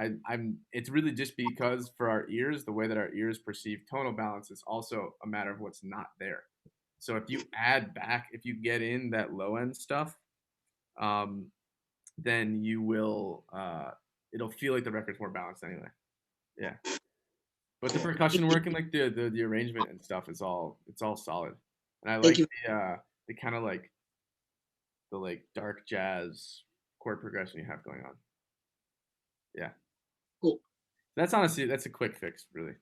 it's really just because for our ears, the way that our ears perceive tonal balance is also a matter of what's not there. So if you get in that low end stuff, then you will, it'll feel like the record's more balanced anyway. Yeah. But the percussion work and like the arrangement and stuff it's all solid. And I like the kind of like the like dark jazz chord progression you have going on. Yeah. Cool. That's a quick fix, really.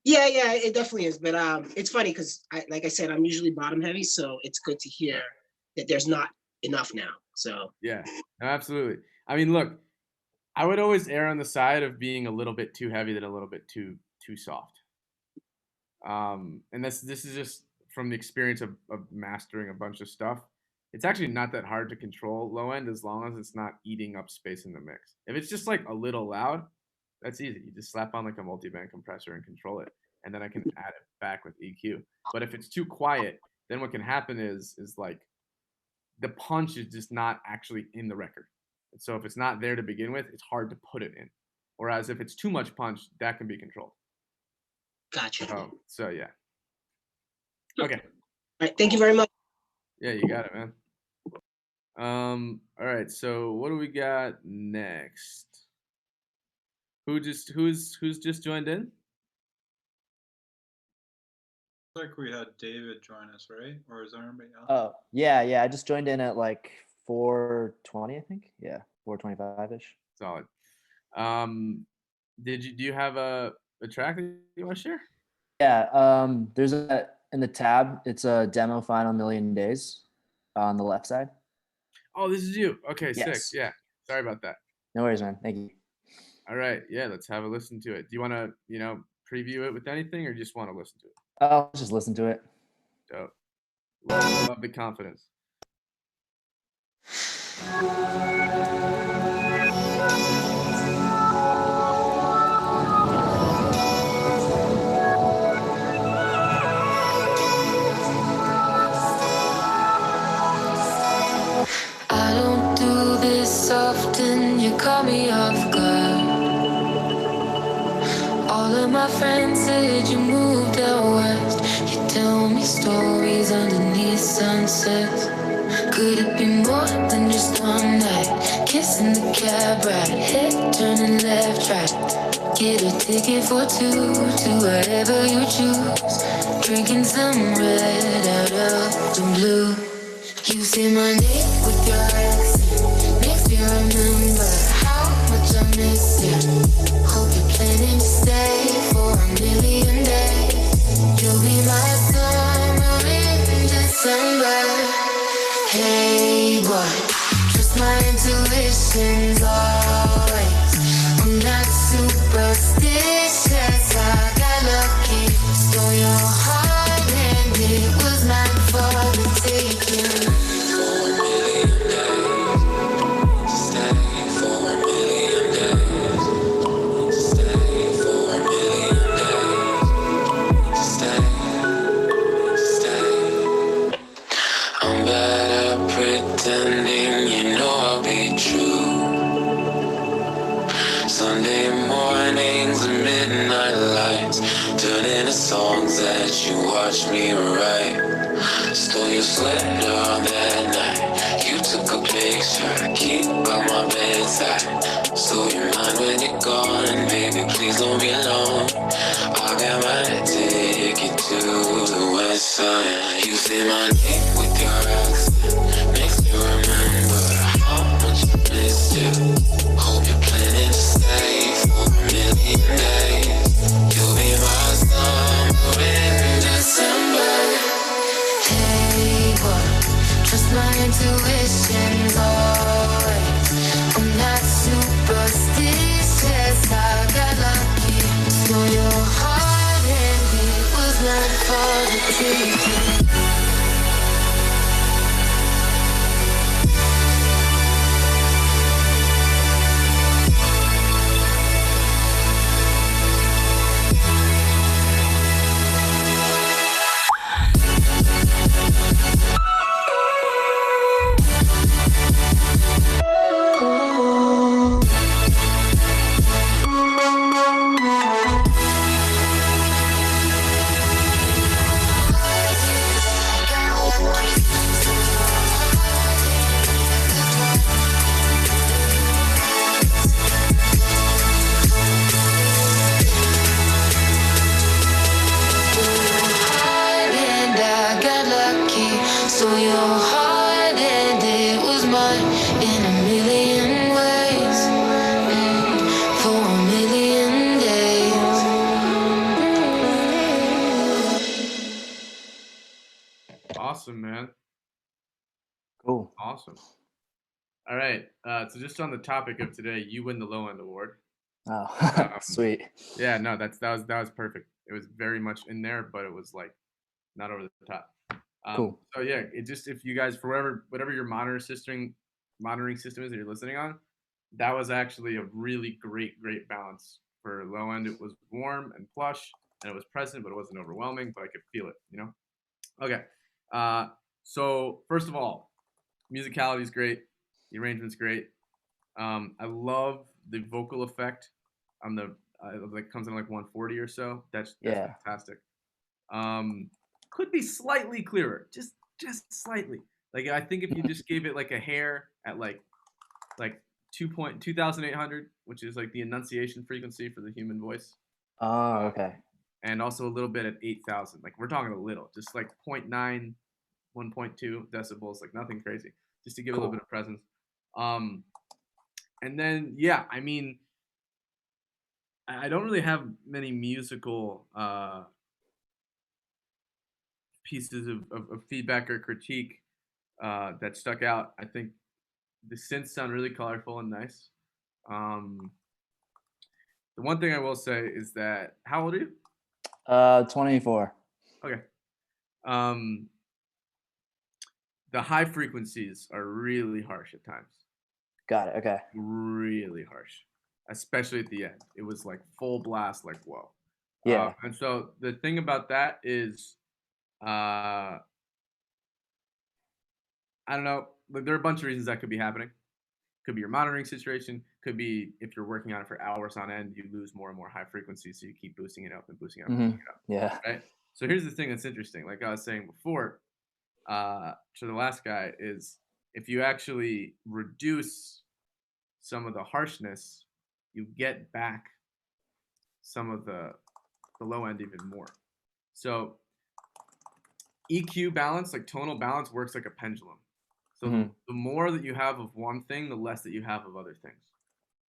Yeah, it definitely is. But it's funny because like I said, I'm usually bottom heavy, so it's good to hear that there's not enough now. So yeah, no, absolutely. I mean, look, I would always err on the side of being a little bit too heavy than a little bit too soft. And this is just from the experience of mastering a bunch of stuff. It's actually not that hard to control low end as long as it's not eating up space in the mix. If it's just like a little loud, that's easy. You just slap on like a multi-band compressor and control it, and then I can add it back with EQ. But if it's too quiet, then what can happen is like the punch is just not actually in the record. And so if it's not there to begin with, it's hard to put it in. Whereas if it's too much punch, that can be controlled. Gotcha. So yeah. Okay. All right. Thank you very much. Yeah, you got it, man. All right. So what do we got next? Who's just joined in? Like we had David join us, right? Or is there anybody else? Oh, yeah. I just joined in at like 4:20, I think. Yeah, 4:25-ish. Solid. Do you have a track that you want to share? Yeah. There's in the tab. It's a demo final Million Days on the left side. Oh, this is you. Okay, yes. Sick. Yeah. Sorry about that. No worries, man. Thank you. All right. Yeah, let's have a listen to it. Do you want to, preview it with anything, or just want to listen to it? I'll just listen to it. Dope. Love the confidence. I don't do this often, you caught me off guard. All of my friends said you moved out west. You tell me stories underneath sunsets. Could it be more than just one night? Kissing the cab ride, head turning left, right. Get a ticket for two to wherever you choose. Drinking some red out of the blue. You say my name with your accent, makes me remember how much I miss you. Hope you're planning to stay for a million days. You'll be my summer in December. Hey boy, trust my intuitions always. I'm not superstitious, I got lucky. Stole your heart and it was not for the taking. Pretending you know I'll be true. songs of midnight lights, turn into songs that you watch me write. Stole your sweater that night, you took a picture, keep by my bedside. So you're mine when you're gone, baby, please don't be alone. I got my ticket to the west side. You say my name with your accent, makes me remember how much I missed you. Hope you're planning to stay for a million days. You'll be my summer in December. Hey, boy, trust my intuitions always. I'm not superstitious, I got lucky. So your heart and it was meant for the taking. Awesome, man. Cool. Awesome. All right. So just on the topic of today, you win the low end award. Oh, sweet. Yeah, no, that was perfect. It was very much in there, but it was like not over the top. Cool. So yeah, it just, if you guys, for whatever your monitoring system is that you're listening on, that was actually a really great balance. For low end, it was warm and plush, and it was present, but it wasn't overwhelming, but I could feel it, you know? Okay. So first of all, musicality is great. The arrangement's great. I love the vocal effect on the that comes in like 140 or so. That's fantastic. Could be slightly clearer, just slightly. Like I think if you just gave it like a hair at like 2,800, which is like the enunciation frequency for the human voice. Oh, okay. And also a little bit at 8,000. Like we're talking a little, just like 0.9, 1.2 decibels, like nothing crazy, just to give a little bit of presence. And then, yeah, I mean, I don't really have many musical pieces of feedback or critique that stuck out. I think the synths sound really colorful and nice. The one thing I will say is that, how old are you? 24. Okay. The high frequencies are really harsh at times. Got it. Okay. Really harsh, especially at the end. It was like full blast, like whoa. Yeah. And so the thing about that is, I don't know. There are a bunch of reasons that could be happening. Could be your monitoring situation. Could be if you're working on it for hours on end, you lose more and more high frequencies, so you keep boosting it up and boosting it up. Boosting it up. Yeah. Right. So here's the thing that's interesting. Like I was saying before, to the last guy, is if you actually reduce some of the harshness, you get back some of the low end even more. So EQ balance, like tonal balance, works like a pendulum. So the more that you have of one thing, the less that you have of other things.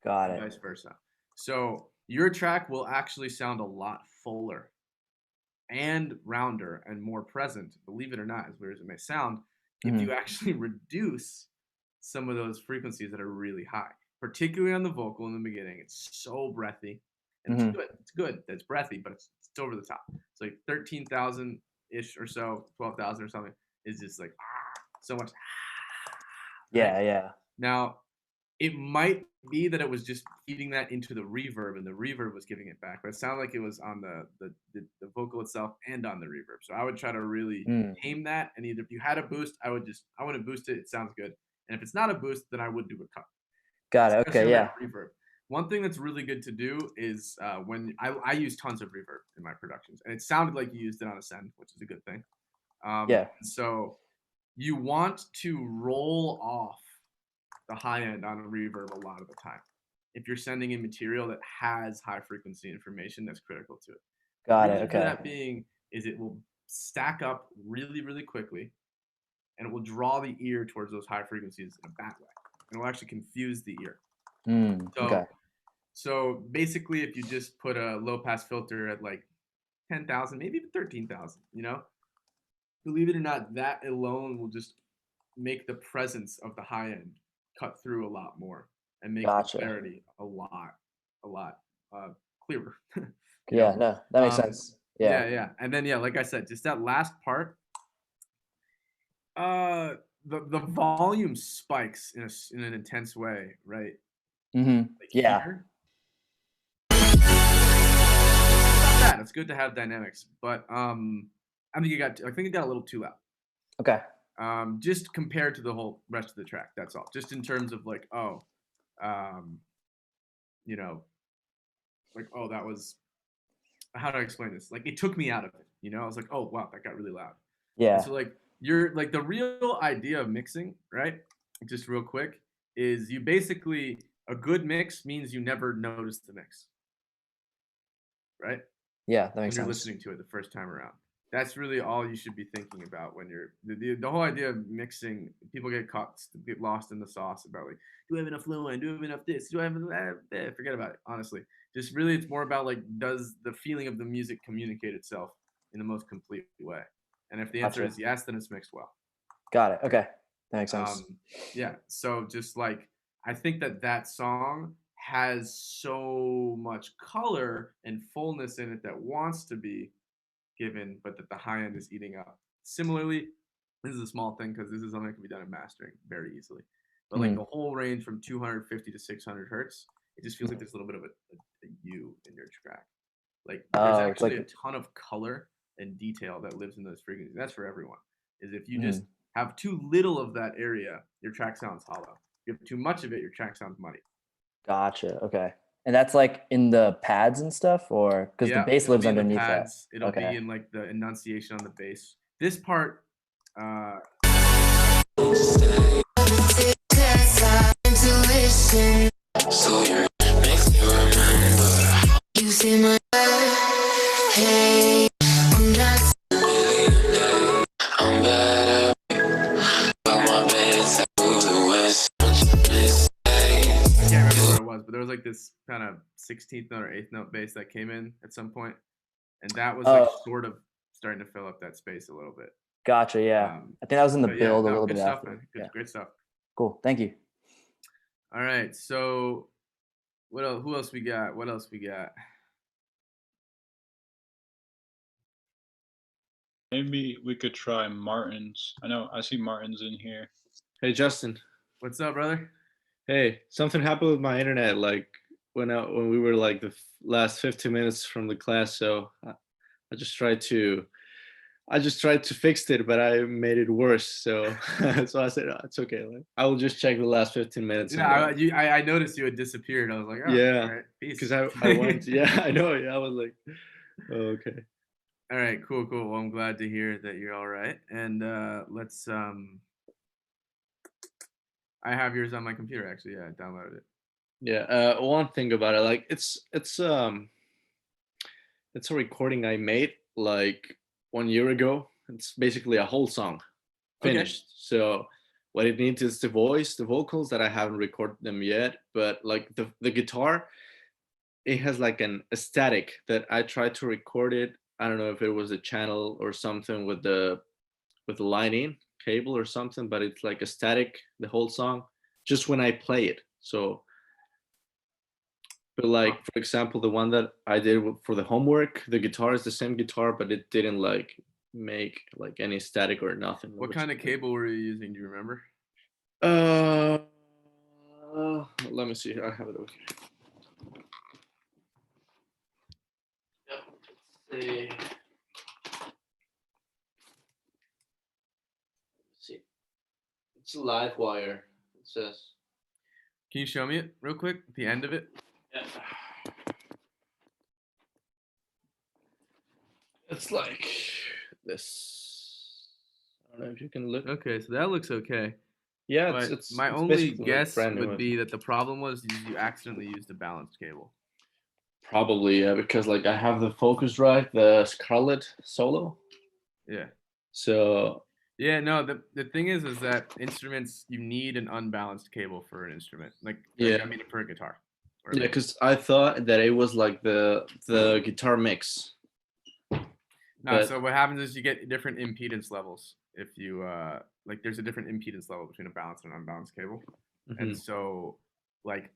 Got it. Vice versa. So your track will actually sound a lot fuller and rounder and more present, believe it or not, as weird as it may sound, if you actually reduce some of those frequencies that are really high, particularly on the vocal in the beginning. It's so breathy, and it's good. It's good. It's breathy, but it's over the top. It's like 13,000-ish or so, 12,000 or something is just like so much. Yeah, right? yeah. Now, it might be that it was just feeding that into the reverb, and the reverb was giving it back. But it sounded like it was on the vocal itself and on the reverb. So I would try to really tame that. And either if you had a boost, I wouldn't boost it. It sounds good. And if it's not a boost, then I would do a cut. Got it. Okay, yeah. Reverb. one thing that's really good to do is when I use tons of reverb in my productions, and it sounded like you used it on Ascend, which is a good thing. Yeah. So you want to roll off the high end on a reverb a lot of the time. If you're sending in material that has high frequency information, that's critical to it. Got The it. reason for Okay. that being is it will stack up really, really quickly, and it will draw the ear towards those high frequencies in a bad way, and it will actually confuse the ear. Okay. So basically, if you just put a low pass filter at like 10,000, maybe even 13,000, believe it or not, that alone will just make the presence of the high end cut through a lot more and make the clarity a lot clearer. Yeah, no, that makes sense. Yeah. Yeah. And then like I said, just that last part, the volume spikes in an intense way, right? Mm-hmm. Like yeah. Here. Not bad. It's good to have dynamics, but I think it got a little too loud. Okay. Just compared to the whole rest of the track, that's all. Just in terms of like, that was, how do I explain this? Like, it took me out of it. I was like, oh wow, that got really loud. Yeah. And so like, you're like, the real idea of mixing, right? Just real quick, is you basically, a good mix means you never notice the mix, right? Yeah, that makes when you're sense. listening to it the first time around. That's really all you should be thinking about when you're the whole idea of mixing. People get lost in the sauce about like, do I have enough low end? Do I have enough this? Do I have forget about it. Honestly, just really, it's more about like, does the feeling of the music communicate itself in the most complete way? And if the answer is yes, then it's mixed well. Got it. Okay, that makes sense. Yeah. So just like, I think that song has so much color and fullness in it that wants to be given, but that the high end is eating up. Similarly, this is a small thing because this is something that can be done in mastering very easily. But like the whole range from 250 to 600 hertz, it just feels like there's a little bit of a U in your track. Like there's actually a ton of color and detail that lives in those frequencies. That's for everyone. Is if you just have too little of that area, your track sounds hollow. If you have too much of it, your track sounds muddy. Gotcha. Okay. And that's like in the pads and stuff, or because the bass lives underneath that. It'll be in like the enunciation on the bass. This part, So your makes me remember. You see my hey, I'm not I'm better. But my bed's the west. I can't remember what it was, but there was like this kind of 16th note or 8th note bass that came in at some point, and that was like sort of starting to fill up that space a little bit. Gotcha. Yeah, I think that was in the build a little good bit stuff, after. Man. Good, great stuff. Cool. Thank you. All right. So, what else? Who else we got? What else we got? Maybe we could try Martin's. I see Martin's in here. Hey Justin. What's up, brother? Hey, something happened with my internet like when we were like the last 15 minutes from the class, so I just tried to fix it, but I made it worse. So so I said, oh, it's okay. Like, I will just check the last 15 minutes. Yeah, I noticed you had disappeared. I was like, oh, yeah, all right, peace. Because I went, yeah, I know. Yeah, I was like, oh, okay. All right, cool. Well, I'm glad to hear that you're all right. And let's I have yours on my computer actually. Yeah, I downloaded it. Yeah, one thing about it, like it's a recording I made like 1 year ago. It's basically a whole song finished. Okay. So what it needs is the voice, the vocals that I haven't recorded them yet, but like the guitar, it has like a static that I tried to record it. I don't know if it was a channel or something with the line-in cable or something, but it's like a static the whole song just when I play it. So but like for example, the one that I did for the homework, the guitar is the same guitar, but it didn't like make like any static or nothing. What kind of cable were you using? Do you remember? Let me see. I have it over here. Let's see. It's a live wire. It says. Can you show me it real quick? The end of it. Yeah. It's like this. I don't know if you can look. Okay, so that looks okay. Yeah, But it's my only basically like guess brand new would one. be that the problem was you accidentally used a balanced cable. Probably, yeah, because like I have the Focusrite, the Scarlett Solo. Yeah. So Yeah, no, the thing is that instruments, you need an unbalanced cable for an instrument. Yeah. I mean for a guitar. Or yeah, because I thought that it was like the guitar mix. No, But- so what happens is you get different impedance levels if you like there's a different impedance level between a balanced and unbalanced cable. And Mhm. so like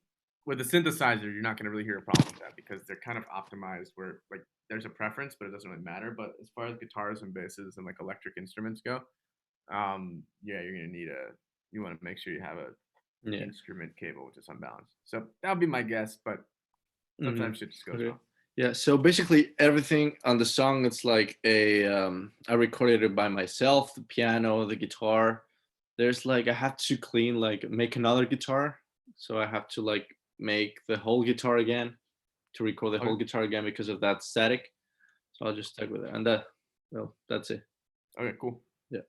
with a synthesizer, you're not going to really hear a problem with that because they're kind of optimized where like there's a preference, but it doesn't really matter. But as far as guitars and basses and like electric instruments go, yeah, you're going to need you want to make sure you have a Yeah. instrument cable which is unbalanced. So that would be my guess, but sometimes shit just goes Okay. wrong. Yeah, so basically everything on the song, it's like I recorded it by myself, the piano, the guitar. There's like, I have to make another guitar. So I have to like make the whole guitar again to record the whole guitar again because of that static. So I'll just stick with it. And that's it. Okay, cool. Yeah.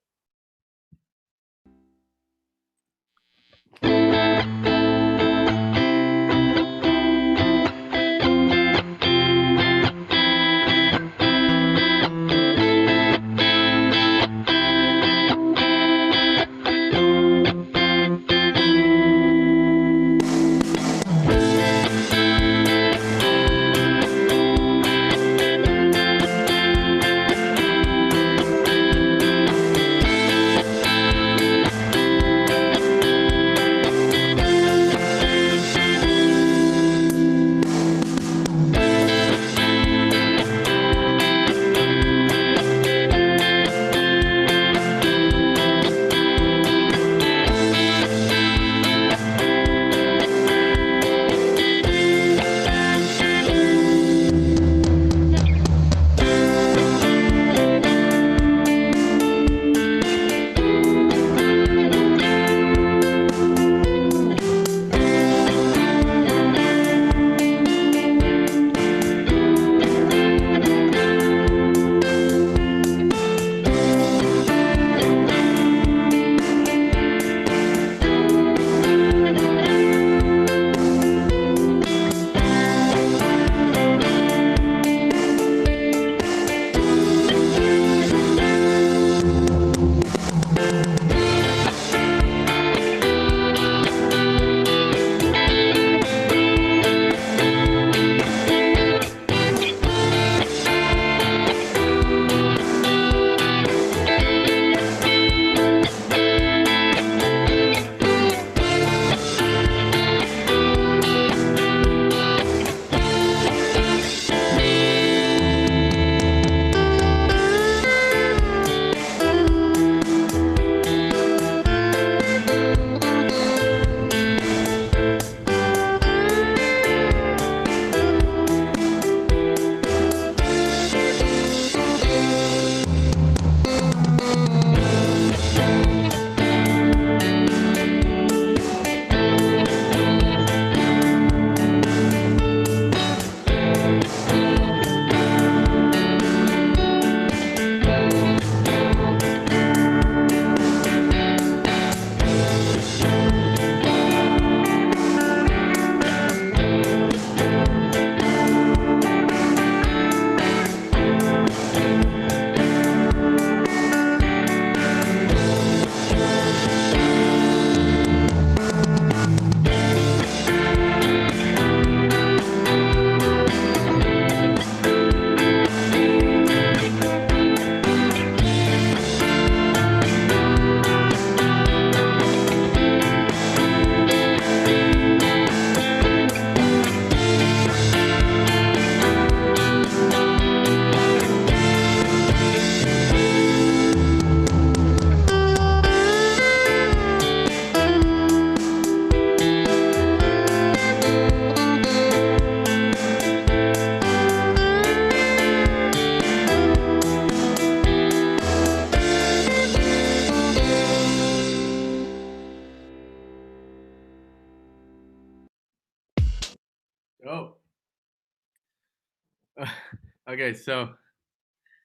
Okay, so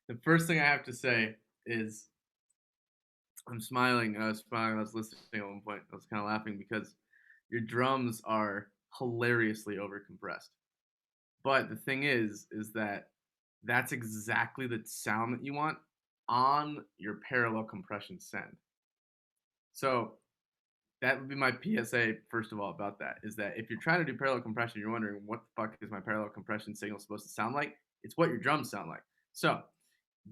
the first thing I have to say is I'm smiling. I was smiling. I was listening at one point. I was kind of laughing because your drums are hilariously overcompressed. But the thing is that that's exactly the sound that you want on your parallel compression send. So that would be my PSA, first of all, about that, is that if you're trying to do parallel compression, you're wondering what the fuck is my parallel compression signal supposed to sound like? It's what your drums sound like. So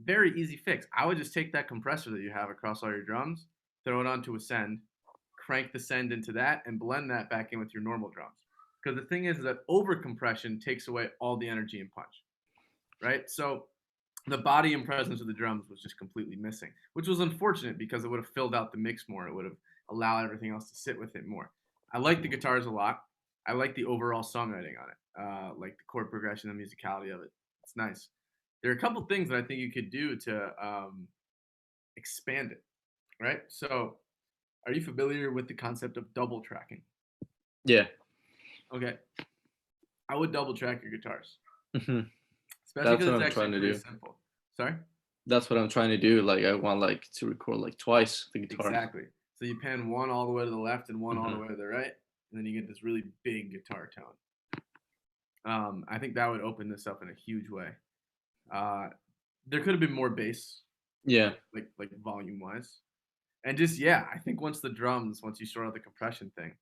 very easy fix. I would just take that compressor that you have across all your drums, throw it onto a send, crank the send into that, and blend that back in with your normal drums. Because the thing is that over compression takes away all the energy and punch, right? So the body and presence of the drums was just completely missing, which was unfortunate because it would have filled out the mix more. It would have allowed everything else to sit with it more. I like the guitars a lot. I like the overall songwriting on it, like the chord progression, the musicality of it. It's nice. There are a couple things that I think you could do to expand it, right? So are you familiar with the concept of double tracking? Yeah. Okay. I would double track your guitars. Mm-hmm. Especially because it's actually pretty simple. Sorry? That's what I'm trying to do. Like I want like to record like twice the guitar. Exactly. So you pan one all the way to the left and one all the way to the right, and then you get this really big guitar tone. I think that would open this up in a huge way. There could have been more bass. Yeah. Like volume wise. And just I think once you sort out the compression thing,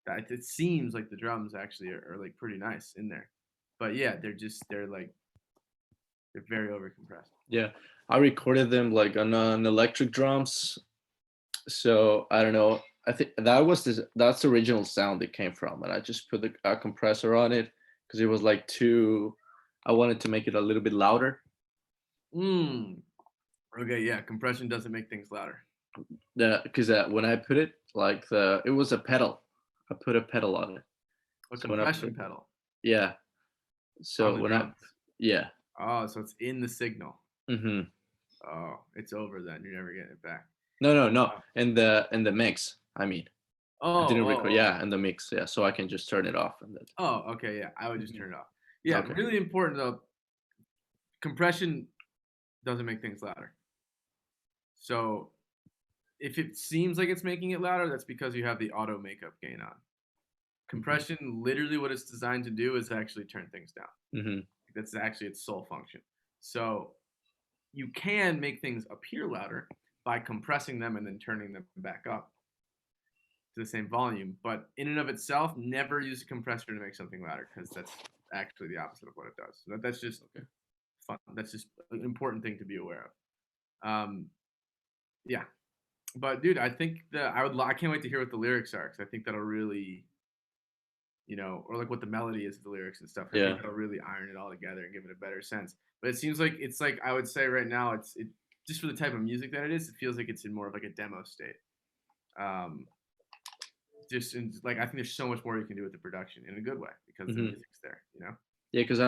that it seems like the drums actually are like pretty nice in there. But yeah, they're very overcompressed. Yeah. I recorded them like on electric drums. So I don't know. I think that's the original sound it came from, and I just put a compressor on it because it was like I wanted to make it a little bit louder. Okay, yeah, compression doesn't make things louder. Yeah, because when I put it, like it was a pedal. I put a pedal on it. A compression pedal. Yeah. So yeah. Oh, so it's in the signal. Mm-hmm. Oh, it's over then. You're never getting it back. No. In the mix, I mean. I didn't record. Yeah, in the mix. Yeah, so I can just turn it off. Oh, okay. Yeah, I would just turn it off. Yeah, okay. Really important though. Compression doesn't make things louder. So if it seems like it's making it louder, that's because you have the auto makeup gain on. Compression, literally what it's designed to do is actually turn things down. Mm-hmm. That's actually its sole function. So you can make things appear louder by compressing them and then turning them back up to the same volume. But in and of itself, never use a compressor to make something louder because that's actually the opposite of what it does. So that's just fun. That's just an important thing to be aware of. Yeah. But dude, I think I can't wait to hear what the lyrics are because I think that'll really, or like what the melody is of the lyrics and stuff. I think that'll really iron it all together and give it a better sense. But it seems like it's like I would say right now it just for the type of music that it is, it feels like it's in more of like a demo state. I think there's so much more you can do with the production in a good way because the music's there, Yeah, because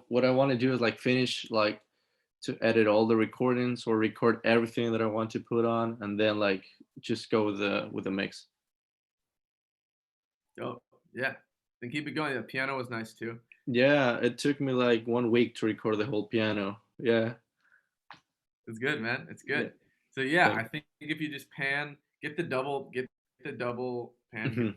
what I want to do is like finish like to edit all the recordings or record everything that I want to put on, and then like just go with the mix. Oh yeah, then keep it going. The piano was nice too. Yeah, it took me like 1 week to record the whole piano. Yeah, it's good, man. It's good. Yeah. So yeah, I think if you just get the double pan,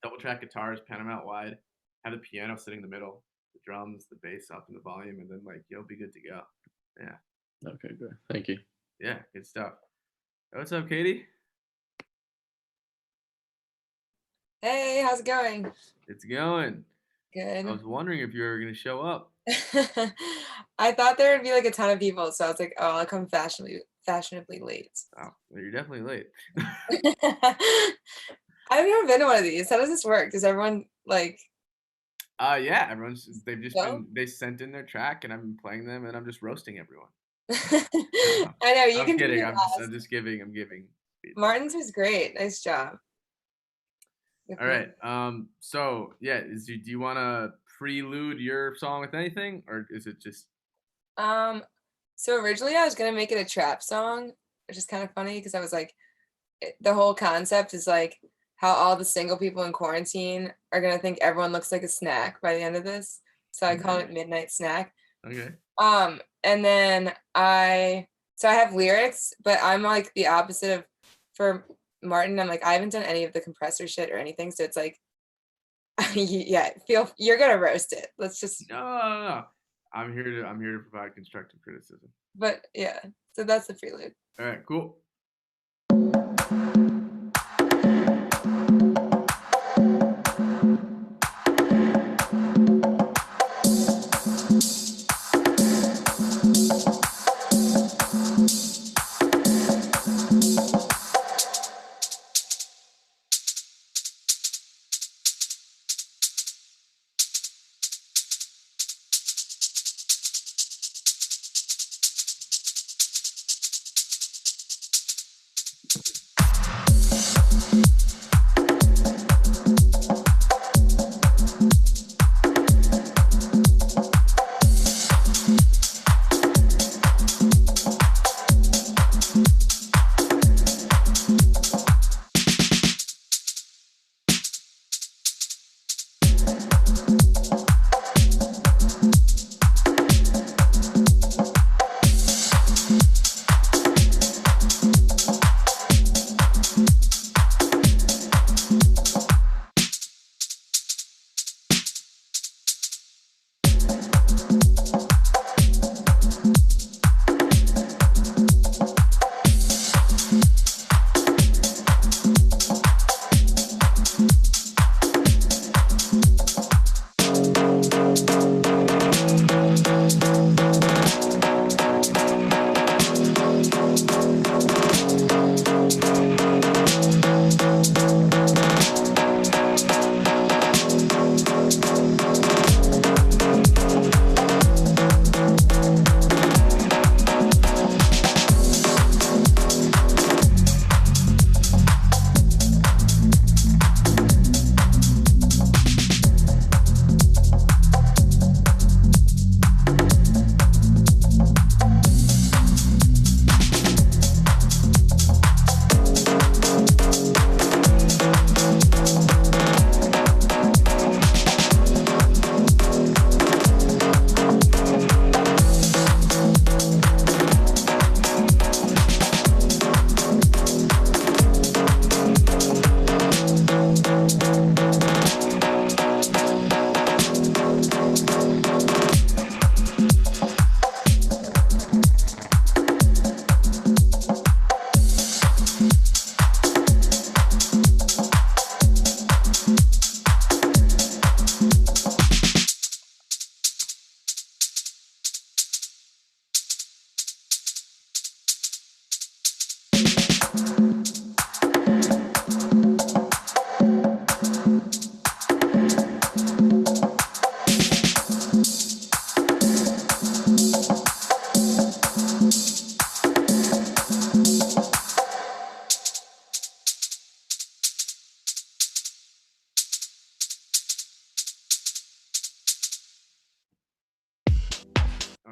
double track guitars, pan them out wide, have the piano sitting in the middle, the drums, the bass up in the volume, and then like you'll be good to go. Yeah. Okay, good. Thank you. Yeah, good stuff. What's up, Katie? Hey, how's it going? It's going. Good. I was wondering if you were going to show up. I thought there would be like a ton of people, so I was like, oh, I'll come fashionably late. Oh, well, you're definitely late. I've never been to one of these. How does this work? Does everyone like? Yeah, they sent in their track and I've been playing them and I'm just roasting everyone. I know you I'm can. Kidding. I'm just giving. I'm giving. Martin's was great. Nice job. All right. So yeah, do you want to prelude your song with anything, or is it just? So originally I was gonna make it a trap song, which is kind of funny because I was like, the whole concept is like how all the single people in quarantine are gonna think everyone looks like a snack by the end of this. So I call it Midnight Snack. Okay. And then I have lyrics, but I'm like the opposite of for Martin. I'm like, I haven't done any of the compressor shit or anything. So it's like, yeah, you're gonna roast it. Let's just No. I'm here to provide constructive criticism. But yeah, so that's the prelude. All right, cool.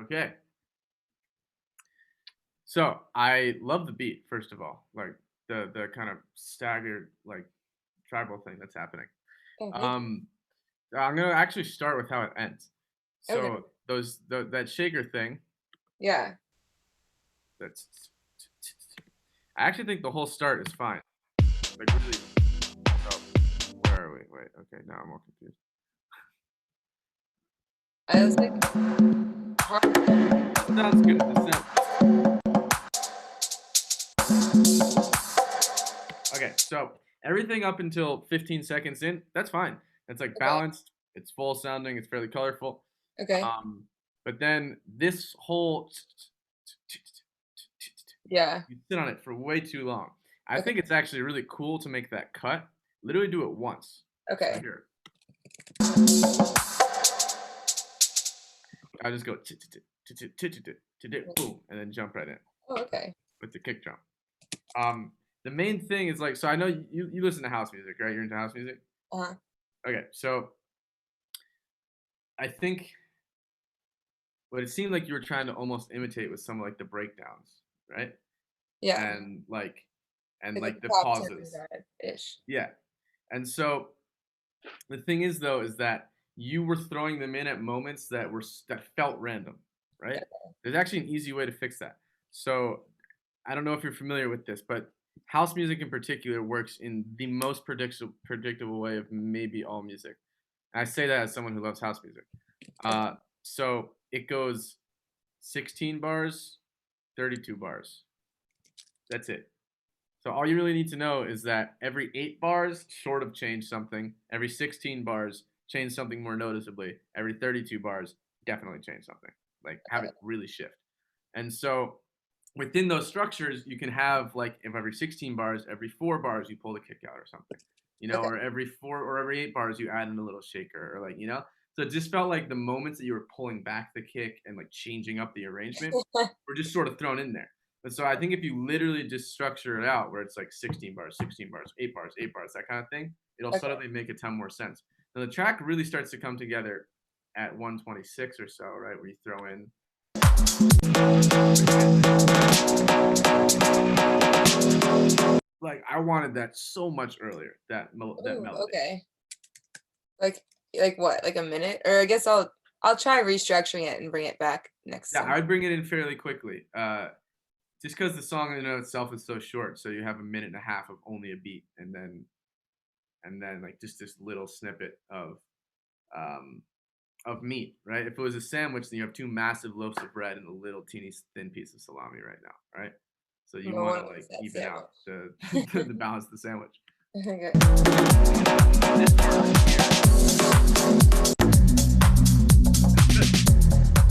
Okay. So I love the beat, first of all, like the kind of staggered like tribal thing that's happening. I'm gonna actually start with how it ends. So that shaker thing. Yeah. That's. I actually think the whole start is fine. Like really. Oh, where are we? Wait. Okay. Now I'm more confused. I was like, sounds good. Okay, so everything up until 15 seconds in, that's fine. It's like balanced. It's full sounding. It's fairly colorful. Okay. But then this whole yeah, you sit on it for way too long. I think it's actually really cool to make that cut. Literally do it once. Okay. So here. I just go boom, and then jump right in. Oh, okay. With the kick drum. The main thing is like, so I know you listen to house music, right? You're into house music? Uh-huh. Okay, so I think what it seemed like you were trying to almost imitate with some like the breakdowns, right? Yeah. And like the pop pauses. Ish. Yeah. And so the thing is though, is that you were throwing them in at moments that felt random. right? There's actually an easy way to fix that. So I don't know if you're familiar with this, but house music in particular works in the most predictable way of maybe all music. And I say that as someone who loves house music. So it goes 16 bars, 32 bars. That's it. So all you really need to know is that every 8 bars sort of change something. Every 16 bars change something more noticeably. Every 32 bars definitely change something. Like have it really shift. And so within those structures, you can have like if every 16 bars, every 4 bars you pull the kick out or something, you know, or every 4 or every 8 bars you add in a little shaker or like, you know. So it just felt like the moments that you were pulling back the kick and like changing up the arrangement were just sort of thrown in there. And so I think if you literally just structure it out where it's like 16 bars, 16 bars, 8 bars, 8 bars, that kind of thing, it'll suddenly make a ton more sense. Now the track really starts to come together at 126 or so, right? Where you throw in like I wanted that so much earlier, that melody. Okay. Like what? Like a minute? Or I guess I'll try restructuring it and bring it back next time. Yeah, I'd bring it in fairly quickly. Just because the song in and of itself is so short, so you have a minute and a half of only a beat, and then like just this little snippet of meat, right? If it was a sandwich, then you have 2 massive loaves of bread and a little teeny thin piece of salami right now, right? So you want to like even out the balance of the sandwich. Okay.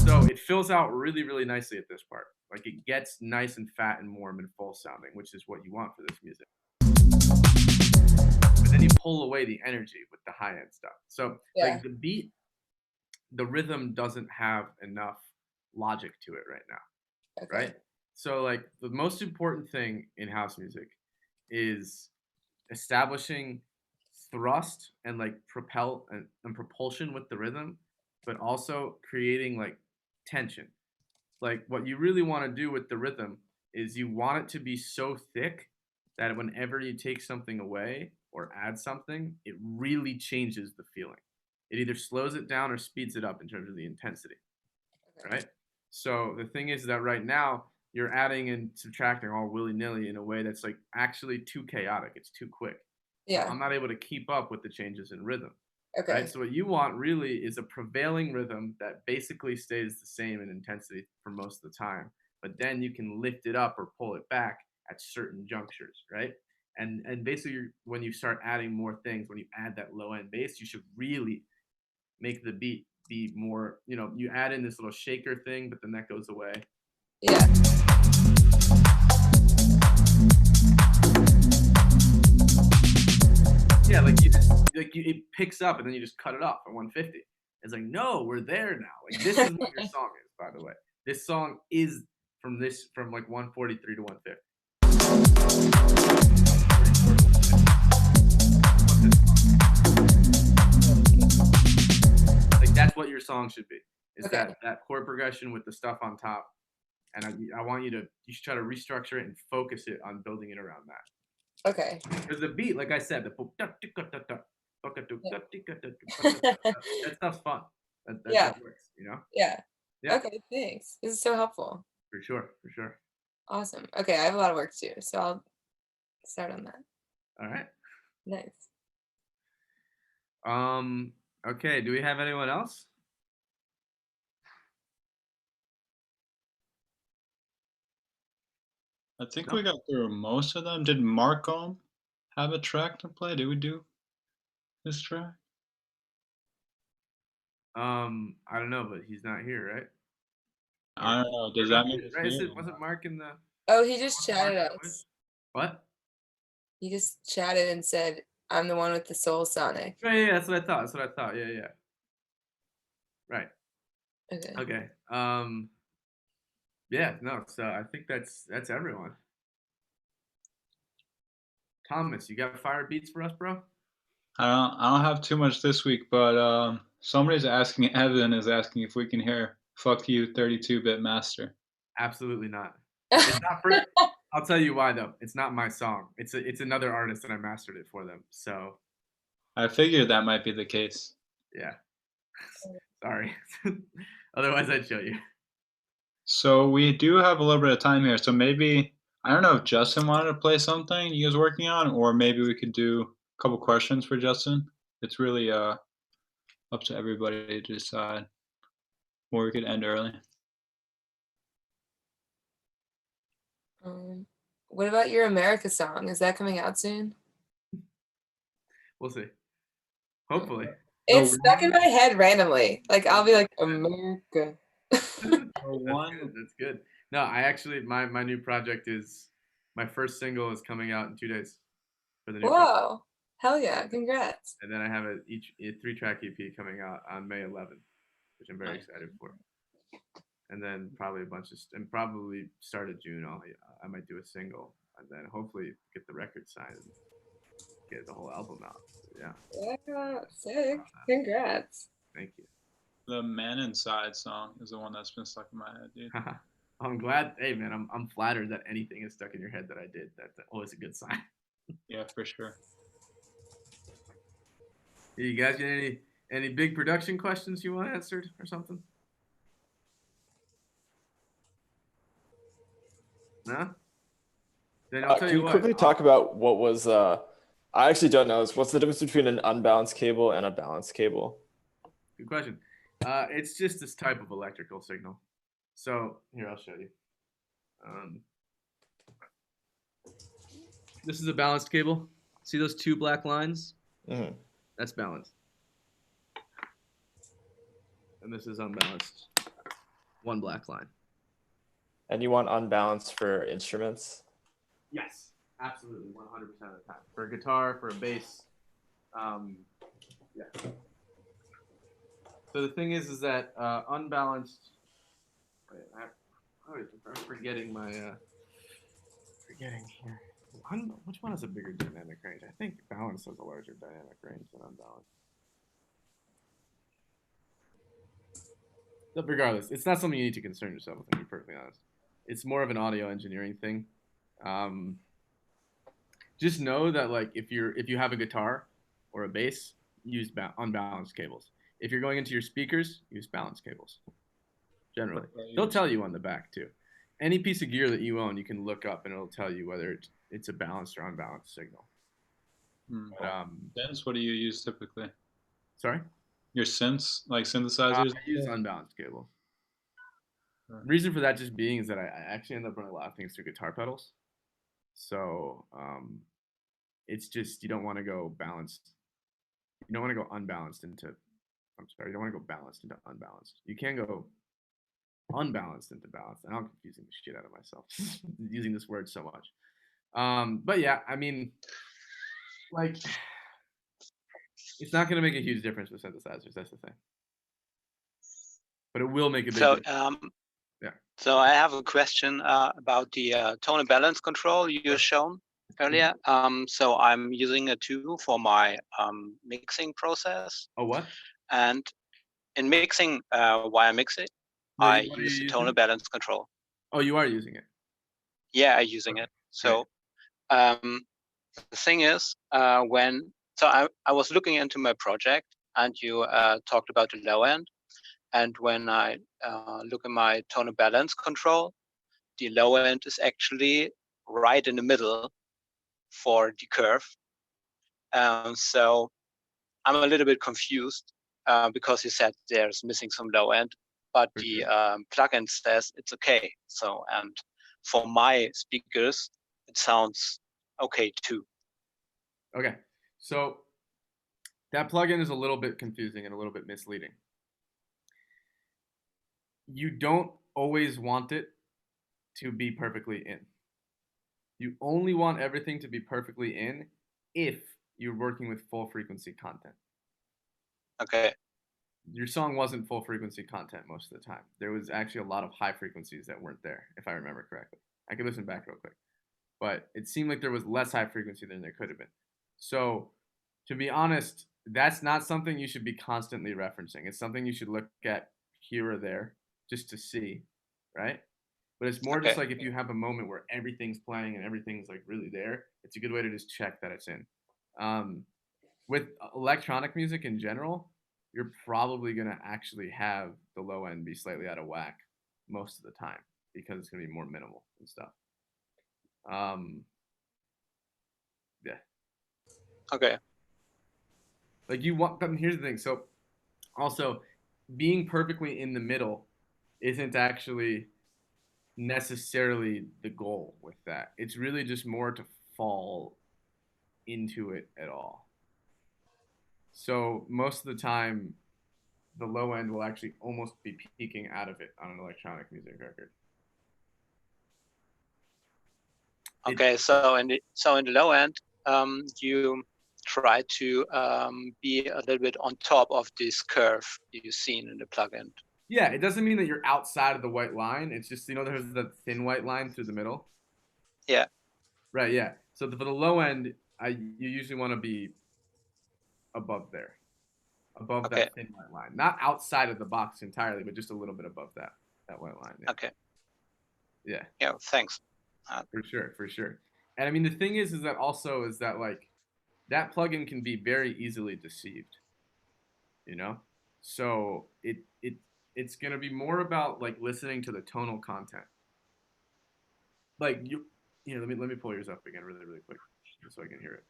So it fills out really, really nicely at this part. Like it gets nice and fat and warm and full sounding, which is what you want for this music. But then you pull away the energy with the high end stuff. So like the beat, the rhythm doesn't have enough logic to it right now, right? So like the most important thing in house music is establishing thrust and like propulsion with the rhythm, but also creating like tension. Like what you really want to do with the rhythm is you want it to be so thick that whenever you take something away or add something, it really changes the feeling. It either slows it down or speeds it up in terms of the intensity, right? So the thing is that right now you're adding and subtracting all willy-nilly in a way that's like actually too chaotic. It's too quick. Yeah. So I'm not able to keep up with the changes in rhythm. Okay. Right? So what you want really is a prevailing rhythm that basically stays the same in intensity for most of the time, but then you can lift it up or pull it back at certain junctures, right? And basically when you start adding more things, when you add that low end bass, you should really make the beat be more, you know, you add in this little shaker thing, but then that goes away. Yeah. Yeah, like it picks up and then you just cut it off at 150. It's like, no, we're there now. Like this is what your song is, by the way. This song is from like 143 to 150. Like that's what your song should be. Is that chord progression with the stuff on top. And I want you should try to restructure it and focus it on building it around that. Okay. Because the beat, like I said, that stuff's fun. That works, you know? Yeah. Okay, thanks. This is so helpful. For sure. Awesome. Okay, I have a lot of work to do, so I'll start on that. All right. Nice. Okay, do we have anyone else? I think we got through most of them. Did Marcom have a track to play? Did we do this track? I don't know, but he's not here, right? I don't know. Does that mean Wasn't Mark in the? Oh, he just chatted us. What? He just chatted and said, "I'm the one with the Soul Sonic." Yeah, that's what I thought. Yeah. Right. Okay. Yeah, no, so I think that's everyone. Thomas, you got fire beats for us, bro? I don't have too much this week, but somebody's asking, Evan is asking if we can hear "Fuck You 32-Bit Master." Absolutely not. It's not for, I'll tell you why though. It's not my song. It's another artist and I mastered it for them. So I figured that might be the case. Yeah. Sorry. Otherwise I'd show you. So we do have a little bit of time here. So maybe, I don't know if Justin wanted to play something you was working on, or maybe we could do a couple questions for Justin. It's really up to everybody to decide. Or we could end early. What about your America song? Is that coming out soon? We'll see. Hopefully. It's stuck in my head randomly. Like I'll be like, America. That's good. No, I actually my new project is my first single is coming out in 2 days for the new project. Whoa. Hell yeah. Congrats. And then I have a 3-track EP coming out on May 11th, which I'm very excited for. And then probably probably start of June, I might do a single, and then hopefully get the record signed and get the whole album out. Yeah. Yeah, sick. Congrats. Thank you. The Man Inside song is the one that's been stuck in my head, dude. I'm glad. Hey, man, I'm flattered that anything is stuck in your head that I did. That's always a good sign. Yeah, for sure. You guys get any big production questions you want answered or something? No? Then I'll tell Can you quickly talk about what was, I actually don't know, what's the difference between an unbalanced cable and a balanced cable? Good question. It's just this type of electrical signal. So here, I'll show you. This is a balanced cable. See those 2 black lines? Mm-hmm. That's balanced. And this is unbalanced. 1 black line. And you want unbalanced for instruments? Yes, absolutely, 100% of the time. For a guitar, for a bass, yeah. So the thing is that unbalanced. Wait, I'm forgetting my. Forgetting here. Which one has a bigger dynamic range? I think balanced has a larger dynamic range than unbalanced. But regardless, it's not something you need to concern yourself with, to be perfectly honest. It's more of an audio engineering thing. Just know that like if you have a guitar or a bass, use unbalanced cables. If you're going into your speakers, use balanced cables. Generally, they'll tell you on the back too. Any piece of gear that you own, you can look up and it'll tell you whether it's a balanced or unbalanced signal. But, Synths, what do you use typically? Sorry? Your synths, like synthesizers? I use unbalanced cable. The reason for that just being is that I actually end up running a lot of things through guitar pedals. So it's just, you don't want to go balanced. You don't want to go unbalanced into, I'm sorry, you don't want to go balanced into unbalanced. You can go unbalanced into balanced. And I'm confusing the shit out of myself using this word so much. But yeah, I mean, like, it's not going to make a huge difference with synthesizers. That's the thing. But it will make a big difference. Yeah. So I have a question about the tone and balance control you shown earlier. So I'm using a tool for my mixing process. Oh, what? And in mixing, while I mix it, I use the tone and balance control. Oh, you are using it? Yeah, I'm using it. So the thing is, I was looking into my project, and you talked about the low end. And when I look at my tone and balance control, the low end is actually right in the middle for the curve. So I'm a little bit confused because you said there's missing some low end, but the plugin says it's okay. So, and for my speakers, it sounds okay too. Okay, so that plugin is a little bit confusing and a little bit misleading. You don't always want it to be perfectly in. You only want everything to be perfectly in if you're working with full frequency content. Okay. Your song wasn't full frequency content most of the time. There was actually a lot of high frequencies that weren't there, if I remember correctly. I could listen back real quick. But it seemed like there was less high frequency than there could have been. So, to be honest, that's not something you should be constantly referencing. It's something you should look at here or there just to see, right? But it's more just like if you have a moment where everything's playing and everything's like really there, it's a good way to just check that it's in. With electronic music in general, you're probably going to actually have the low end be slightly out of whack most of the time because it's gonna be more minimal and stuff. Yeah. Okay. Like you want them. Here's the thing. So also being perfectly in the middle isn't actually necessarily the goal with that. It's really just more to fall into it at all. So most of the time, the low end will actually almost be peaking out of it on an electronic music record. Okay, so in the low end, you try to be a little bit on top of this curve you've seen in the plugin. Yeah, it doesn't mean that you're outside of the white line. It's just, there's the thin white line through the middle. Yeah. Right, yeah. So for the low end, you usually want to be above there. Above that thin white line. Not outside of the box entirely, but just a little bit above that white line. Yeah. Okay. Yeah. Yeah, thanks. For sure. And I mean, the thing is that also is that like that plugin can be very easily deceived, So it's gonna be more about like listening to the tonal content. Like let me pull yours up again really quick, just so I can hear it.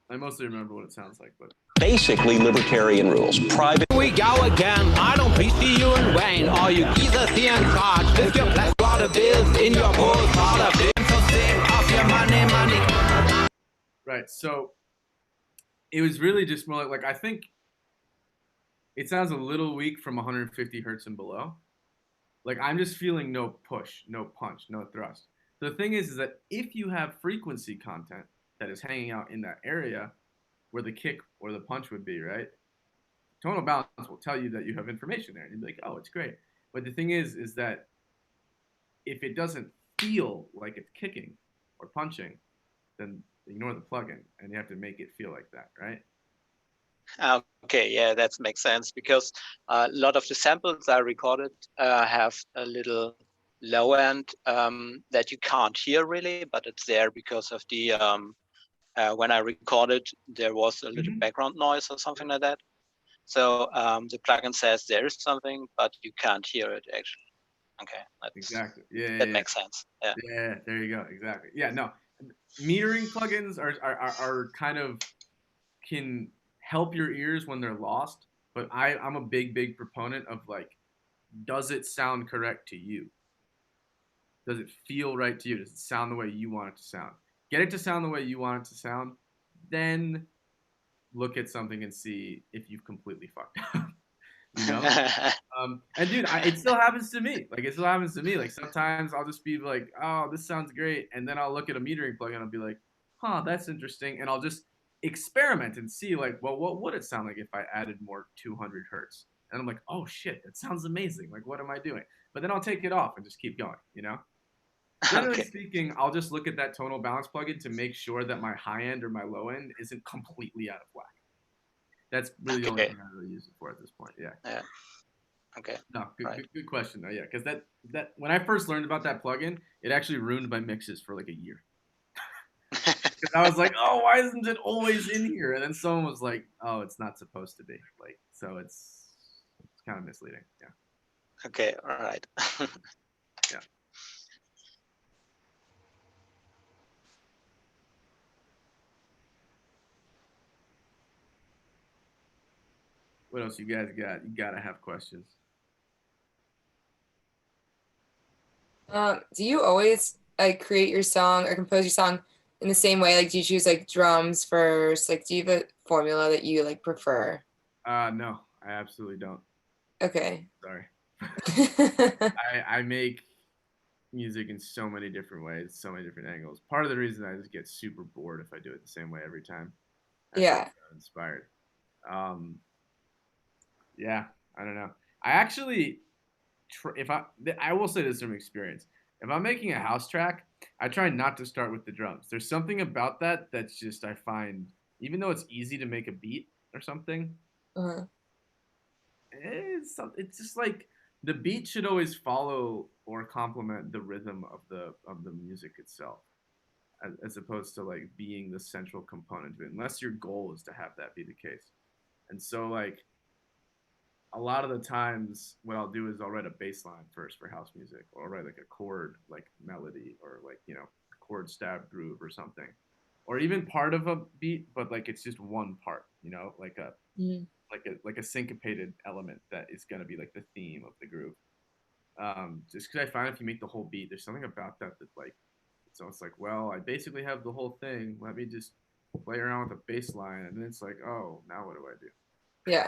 I mostly remember what it sounds like, but basically libertarian rules. Private. We go again. I don't PC you and Wayne. All you geezers here in charge. Lift your plastic water bills in your pools. All of them so save off your money. Right. So it was really just more like I think it sounds a little weak from 150 hertz and below. Like I'm just feeling no push, no punch, no thrust. The thing is that if you have frequency content that is hanging out in that area where the kick or the punch would be, right? Tonal balance will tell you that you have information there. And you'll be like, oh, it's great. But the thing is that if it doesn't feel like it's kicking or punching, then ignore the plugin and you have to make it feel like that, right? Okay, yeah, that makes sense because a lot of the samples I recorded have a little low end that you can't hear really, but it's there because of the when I recorded, there was a little background noise or something like that. So the plugin says there is something, but you can't hear it actually. Okay, exactly. Yeah, that makes sense. Yeah. Yeah, there you go. Exactly. Yeah, no, metering plugins are kind of can help your ears when they're lost, but I'm a big proponent of like, does it sound correct to you? Does it feel right to you? Does it sound the way you want it to sound? Get it to sound the way you want it to sound, then look at something and see if you've completely fucked up. And dude, it still happens to me. Like sometimes I'll just be like, oh, this sounds great, and then I'll look at a metering plugin and I'll be like, huh, that's interesting, and I'll just experiment and see like, well, what would it sound like if I added more 200 hertz? And I'm like, oh shit, that sounds amazing. Like, what am I doing? But then I'll take it off and just keep going. Generally speaking, I'll just look at that tonal balance plugin to make sure that my high end or my low end isn't completely out of whack. That's really the only thing I really use it for at this point. Yeah. Yeah. Okay. No, good question though. Yeah, because that when I first learned about that plugin, it actually ruined my mixes for like a year. Because I was like, oh, why isn't it always in here? And then someone was like, oh, it's not supposed to be. Like, so it's kind of misleading. Yeah. Okay. All right. Yeah. What else you guys got? You gotta have questions. Do you always like create your song or compose your song in the same way? Like, do you choose like drums first? Like, do you have a formula that you like prefer? No, I absolutely don't. Okay. Sorry. I make music in so many different ways, so many different angles. Part of the reason I just get super bored if I do it the same way every time. Yeah. Inspired. Yeah, I don't know. I actually, I will say this from experience. If I'm making a house track, I try not to start with the drums. There's something about that that's just, I find, even though it's easy to make a beat or something, it's just like the beat should always follow or complement the rhythm of the music itself, as opposed to like being the central component of it, unless your goal is to have that be the case. And so like, a lot of the times what I'll do is I'll write a bass line first for house music, or I'll write like a chord like melody, or like, you know, chord stab groove or something, or even part of a beat, but like it's just one part, you know, like a like a syncopated element that is going to be like the theme of the groove. Just because I find if you make the whole beat, there's something about that that like, it's almost like, well, I basically have the whole thing. Let me just play around with a bass line, and then it's like, oh, now what do I do? Yeah.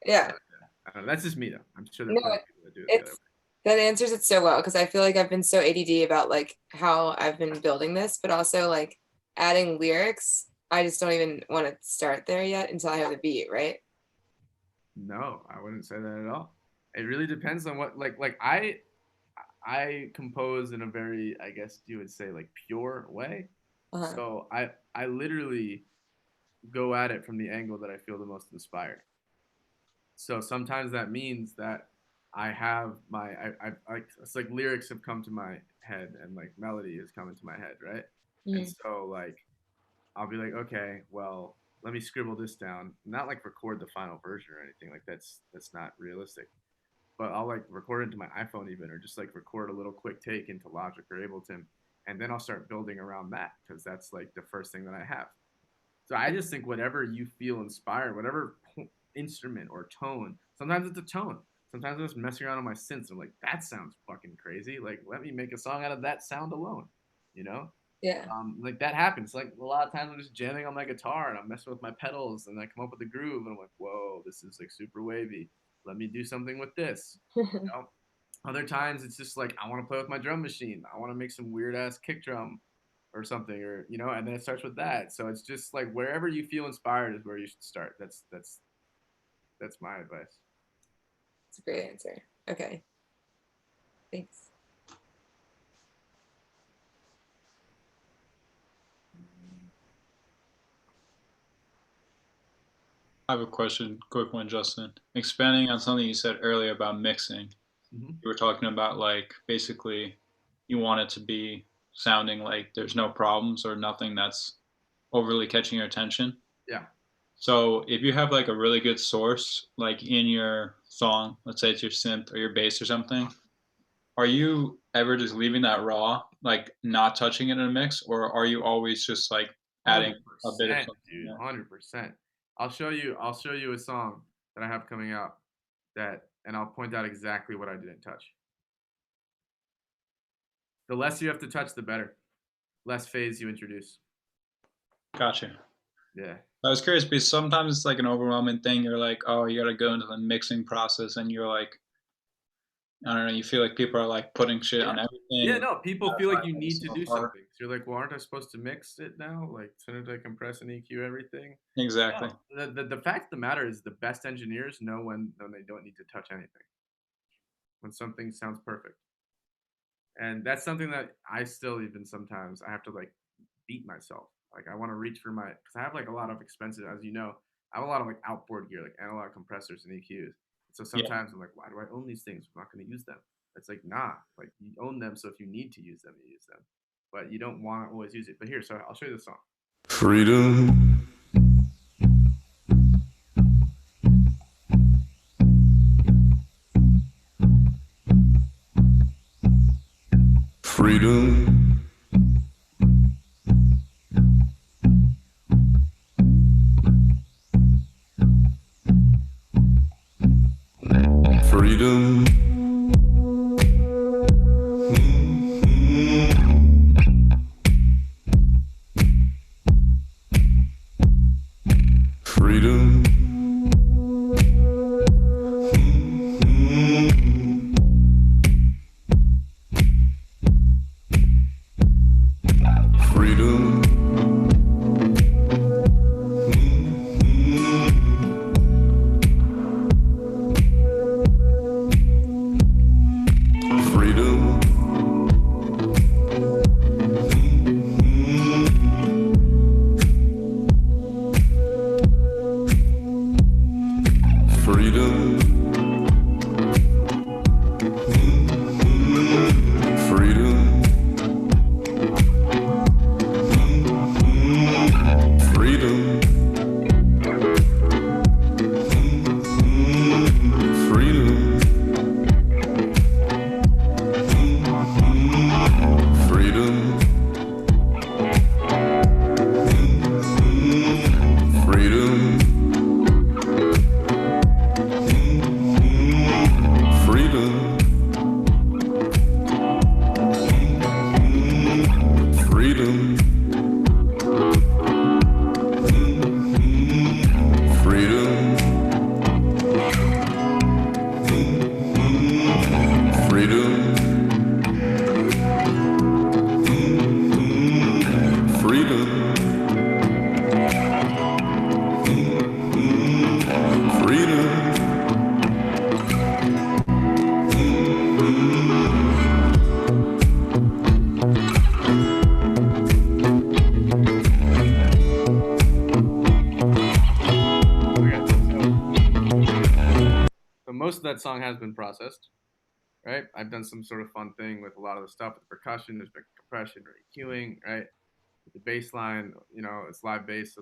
Yeah. I don't know, that's just me though. I'm sure there No, are plenty of people that do it. it's that answers it so well, because I feel like I've been so ADD about like how I've been building this, but also like adding lyrics. I just don't even want to start there yet until I have the beat, right? No, I wouldn't say that at all. It really depends on what like I compose in a very, I guess you would say, like pure way. Uh-huh. So I literally go at it from the angle that I feel the most inspired. So sometimes that means that I have my I it's like lyrics have come to my head and like melody has come into my head, right? And Mhm. so like I'll be like, okay, well, let me scribble this down. Not like record the final version or anything. Like that's not realistic. But I'll like record it into my iPhone even, or just like record a little quick take into Logic or Ableton, and then I'll start building around that because that's like the first thing that I have. So I just think whatever you feel inspired, whatever instrument or tone. Sometimes it's a tone. Sometimes I'm just messing around on my synths. I'm like, that sounds fucking crazy. Like, let me make a song out of that sound alone. You know? Yeah. Like that happens. Like a lot of times I'm just jamming on my guitar and I'm messing with my pedals and I come up with a groove and I'm like, whoa, this is like super wavy. Let me do something with this. You know? Other times it's just like I want to play with my drum machine. I want to make some weird ass kick drum or something, or you know, and then it starts with that. So it's just like wherever you feel inspired is where you should start. That's my advice. That's a great answer. Okay. Thanks. I have a question, quick one, Justin. Expanding on something you said earlier about mixing, Mhm. you were talking about like basically you want it to be sounding like there's no problems or nothing that's overly catching your attention. Yeah. So if you have like a really good source, like in your song, let's say it's your synth or your bass or something, are you ever just leaving that raw, like not touching it in a mix, or are you always just like adding a bit of 100%, something? dude. 100%. I'll show you a song that I have coming out and I'll point out exactly what I didn't touch. The less you have to touch, the better. Less phase you introduce. Gotcha. Yeah. I was curious because sometimes it's like an overwhelming thing. You're like, oh, you got to go into the mixing process, and you're like, I don't know. You feel like people are like putting shit on everything. Yeah, no, people feel like you modifying need to so do far. something. So you're like, well, aren't I supposed to mix it now? Like, shouldn't I compress and EQ everything? Exactly. No, the fact of the matter is the best engineers know when they don't need to touch anything. When something sounds perfect. And that's something that I still even sometimes I have to like beat myself. Like I want to reach for because I have like a lot of expensive, as you know, I have a lot of like outboard gear, like analog compressors and EQs. So sometimes I'm like, why do I own these things? I'm not going to use them. It's like, nah, like you own them. So if you need to use them, you use them, but you don't want to always use it. But here, so I'll show you the song. Freedom. Freedom. Freedom. Freedom. that song has been processed, right? I've done some sort of fun thing with a lot of the stuff with the percussion. There's been compression or EQing, right? With the bass line, you know, it's live bass, so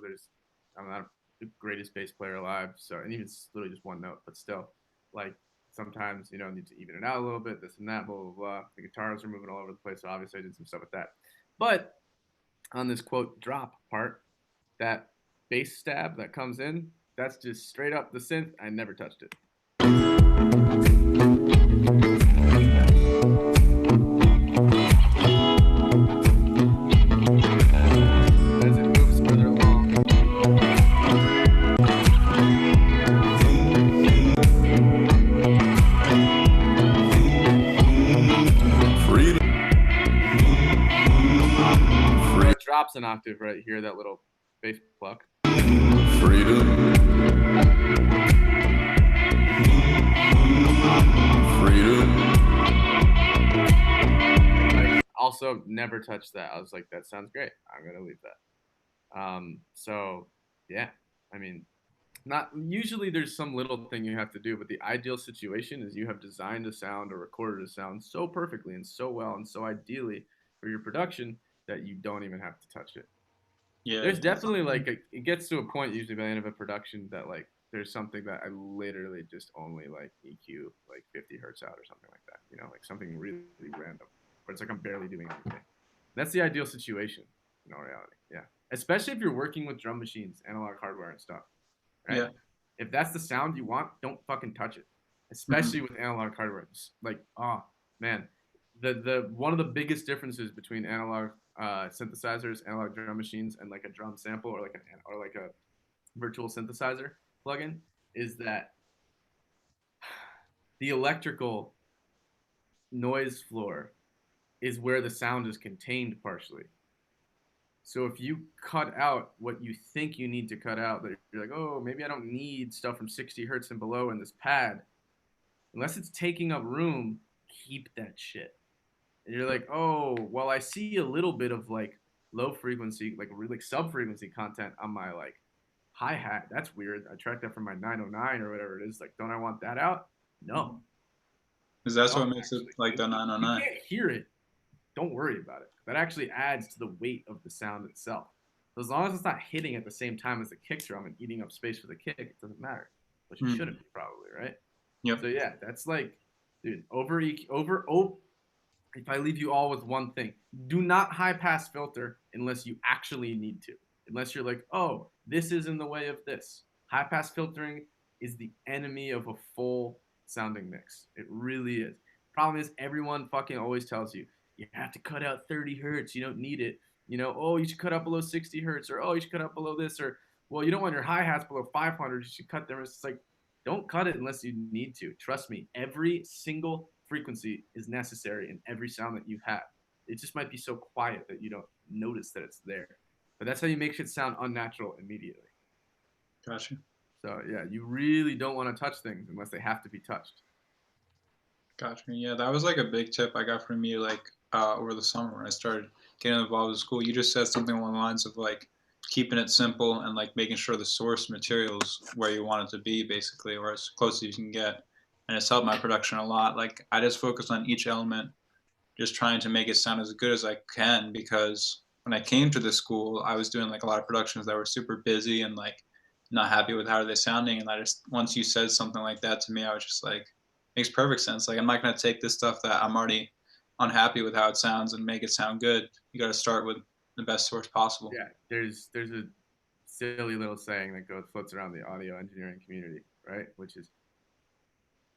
I'm not the greatest bass player alive, so, and even it's literally just one note, but still, like, sometimes, you know, need to even it out a little bit, this and that, blah, blah, blah. The guitars are moving all over the place, so obviously I did some stuff with that. But on this quote drop part, that bass stab that comes in, that's just straight up the synth. I never touched it. As it moves further along. Freedom. It drops an octave right here, that little bass pluck. Freedom. Like, also never touched that. I was like, that sounds great. I'm gonna leave that. So yeah, I mean, not usually there's some little thing you have to do, but the ideal situation is you have designed a sound or recorded a sound so perfectly and so well and so ideally for your production that you don't even have to touch it. Yeah. There's definitely like it gets to a point usually by the end of a production that like there's something that I literally just only like EQ like 50 hertz out or something like that, you know, like something really random where it's like I'm barely doing anything. That's the ideal situation in all reality. Yeah. Especially if you're working with drum machines, analog hardware and stuff. Right? Yeah. If that's the sound you want, don't fucking touch it. Especially with analog hardware. Just like, oh man. The one of the biggest differences between analog synthesizers, analog drum machines, and like a drum sample or like a virtual synthesizer plugin is that the electrical noise floor is where the sound is contained partially. So if you cut out what you think you need to cut out, that you're like, oh, maybe I don't need stuff from 60 hertz and below in this pad, unless it's taking up room, keep that shit. And you're like, oh, well, I see a little bit of like low frequency, like really sub frequency content on my like hi-hat. That's weird. I tracked that from my 909 or whatever it is. Like, don't I want that out? No. Because that's what makes it like the 909. You can't hear it. Don't worry about it. That actually adds to the weight of the sound itself. So as long as it's not hitting at the same time as the kick drum and eating up space for the kick, it doesn't matter. Which it shouldn't be probably, right? Yep. So yeah, that's like, dude, if I leave you all with one thing, do not high pass filter unless you actually need to. Unless you're like, oh, this is in the way of this. High pass filtering is the enemy of a full sounding mix. It really is. Problem is, everyone fucking always tells you, you have to cut out 30 hertz. You don't need it. You know, oh, you should cut up below 60 hertz, or oh, you should cut up below this, or well, you don't want your hi-hats below 500. You should cut them. It's like, don't cut it unless you need to. Trust me, every single frequency is necessary in every sound that you have. It just might be so quiet that you don't notice that it's there. But that's how you make shit sound unnatural immediately. Gotcha. So yeah, you really don't want to touch things unless they have to be touched. Gotcha. Yeah, that was like a big tip I got from you like over the summer when I started getting involved with school. You just said something along the lines of like keeping it simple and like making sure the source material's where you want it to be basically, or as close as you can get. And it's helped my production a lot. Like I just focus on each element, just trying to make it sound as good as I can, because when I came to this school, I was doing like a lot of productions that were super busy and like not happy with how they're sounding. And I just, once you said something like that to me, I was just like, makes perfect sense. Like I'm not gonna take this stuff that I'm already unhappy with how it sounds and make it sound good. You got to start with the best source possible. Yeah, there's a silly little saying that floats around the audio engineering community, right? Which is,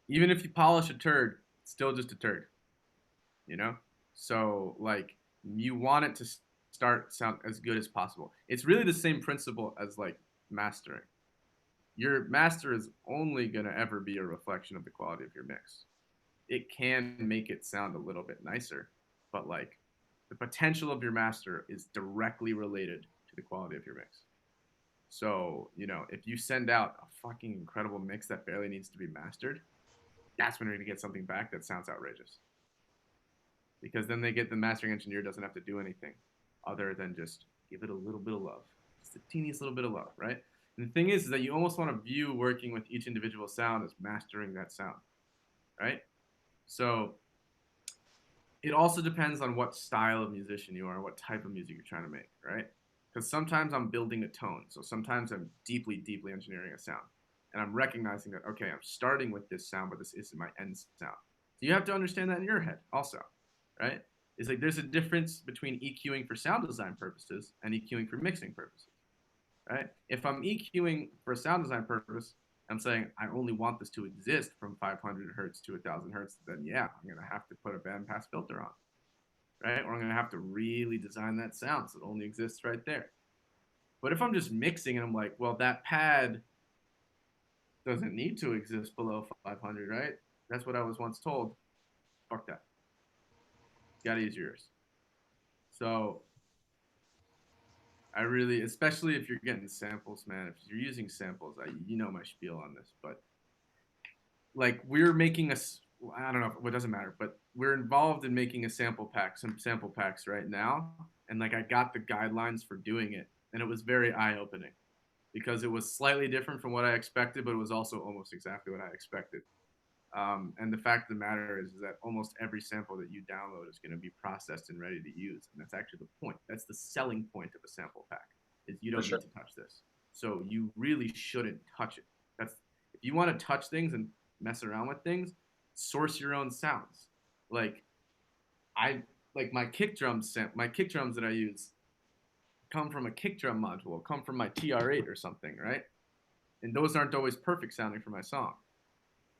even if you polish a turd, it's still just a turd, you know? So like you want it to sound as good as possible. It's really the same principle as like mastering. Your master is only gonna ever be a reflection of the quality of your mix. It can make it sound a little bit nicer, but like the potential of your master is directly related to the quality of your mix. So, you know, if you send out a fucking incredible mix that barely needs to be mastered, that's when you're gonna get something back that sounds outrageous. Because then the mastering engineer doesn't have to do anything other than just give it a little bit of love. Just the teeniest little bit of love, right? And the thing is that you almost want to view working with each individual sound as mastering that sound. right? So it also depends on what style of musician you are, what type of music you're trying to make, right? Because sometimes I'm building a tone. So sometimes I'm deeply, deeply engineering a sound. And I'm recognizing that, okay, I'm starting with this sound, but this isn't my end sound. So you have to understand that in your head also, right? It's like there's a difference between EQing for sound design purposes and EQing for mixing purposes, right? If I'm EQing for a sound design purpose, I'm saying I only want this to exist from 500 hertz to 1000 hertz, then yeah, I'm gonna have to put a bandpass filter on, right? Or I'm gonna have to really design that sound so it only exists right there. But if I'm just mixing and I'm like, well, that pad doesn't need to exist below 500, right? That's what I was once told. Fuck that. You gotta use yours. So I really, especially if you're getting samples, man, if you're using samples, you know my spiel on this, but like we're making I don't know, it doesn't matter, but we're involved in making a sample pack, some sample packs right now. And like I got the guidelines for doing it, and it was very eye-opening because it was slightly different from what I expected, but it was also almost exactly what I expected. And the fact of the matter is that almost every sample that you download is going to be processed and ready to use. And that's actually the point. That's the selling point of a sample pack is you don't need to touch this. So you really shouldn't touch it. That's if you want to touch things and mess around with things, source your own sounds. Like my kick drums that I use come from a kick drum module, come from my TR8 or something, right? And those aren't always perfect sounding for my song.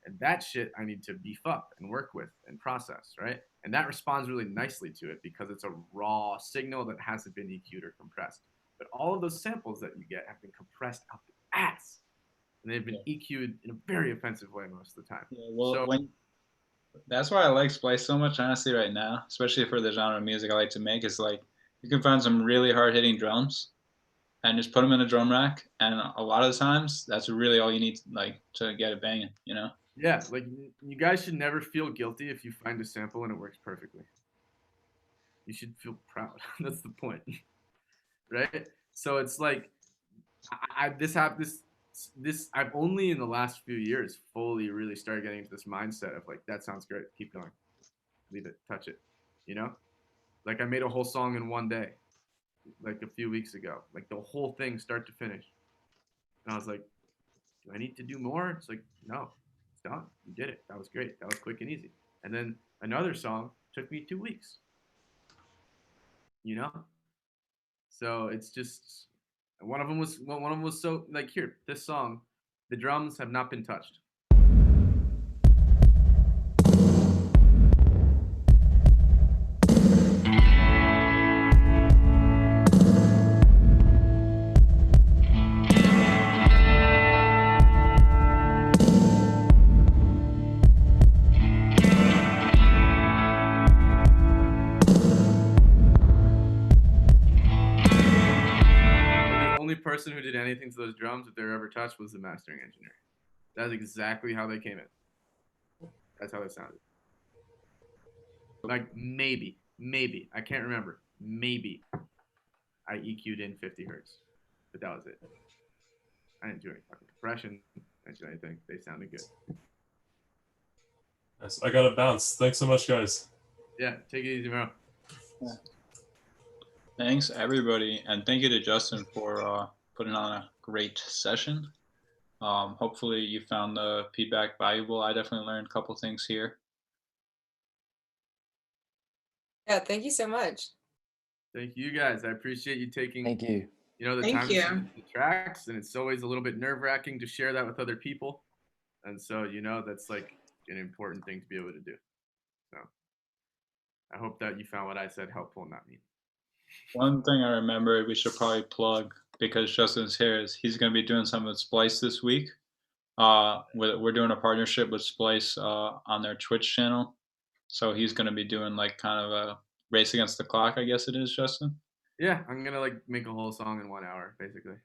And that shit I need to beef up and work with and process, right? And that responds really nicely to it because it's a raw signal that hasn't been EQ'd or compressed. But all of those samples that you get have been compressed out the ass. And they've been EQ'd in a very offensive way most of the time. Yeah, well, that's why I like Splice so much, honestly, right now, especially for the genre of music I like to make, is like you can find some really hard-hitting drums and just put them in a drum rack, and a lot of the times that's really all you need to get it banging, you know? Yeah, like you guys should never feel guilty if you find a sample and it works perfectly. You should feel proud. That's the point, right? So it's like I've only in the last few years fully really started getting into this mindset of like that sounds great, keep going, leave it, touch it, you know? Like I made a whole song in one day, like a few weeks ago, like the whole thing start to finish, and I was like, do I need to do more? It's like no. Done. You did it. That was great. That was quick and easy. And then another song took me 2 weeks. You know? So it's just one of them was so like here, this song, the drums have not been touched. Person who did anything to those drums, if they're ever touched, was the mastering engineer. That's exactly how they came in. That's how they sounded. Like maybe, I can't remember. Maybe I EQ'd in 50 hertz, but that was it. I didn't do any fucking compression. I didn't do anything. They sounded good. Nice. I gotta bounce. Thanks so much, guys. Yeah, take it easy, bro. Yeah. Thanks, everybody, and thank you to Justin for putting on a great session. Hopefully you found the feedback valuable. I definitely learned a couple things here. Yeah, thank you so much. Thank you guys. I appreciate you taking Thank you. the time to listen to the tracks, and it's always a little bit nerve-wracking to share that with other people. And so, that's like an important thing to be able to do. So I hope that you found what I said helpful and not mean. One thing I remember we should probably plug, because Justin's here, is he's going to be doing something with Splice this week. We're doing a partnership with Splice on their Twitch channel. So he's going to be doing like kind of a race against the clock, I guess it is, Justin. Yeah, I'm going to like make a whole song in 1 hour, basically.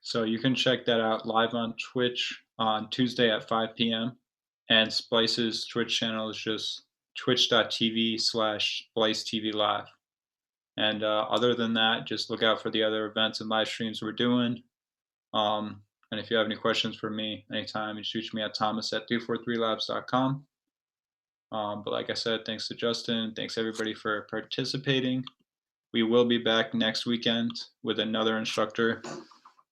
So you can check that out live on Twitch on Tuesday at 5 p.m. And Splice's Twitch channel is just twitch.tv/SpliceTVLive. And other than that, just look out for the other events and live streams we're doing. And if you have any questions for me anytime, just reach me at thomas@243labs.com. But like I said, thanks to Justin. Thanks everybody for participating. We will be back next weekend with another instructor.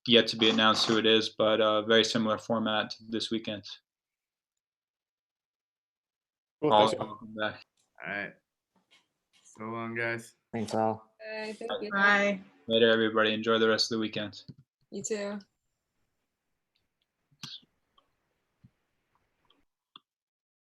Yet to be announced who it is, but a very similar format to this weekend. Cool, All thanks, welcome back. All right. So long, guys. Thanks, Al. Thank you. Bye. Later, everybody. Enjoy the rest of the weekend. You too.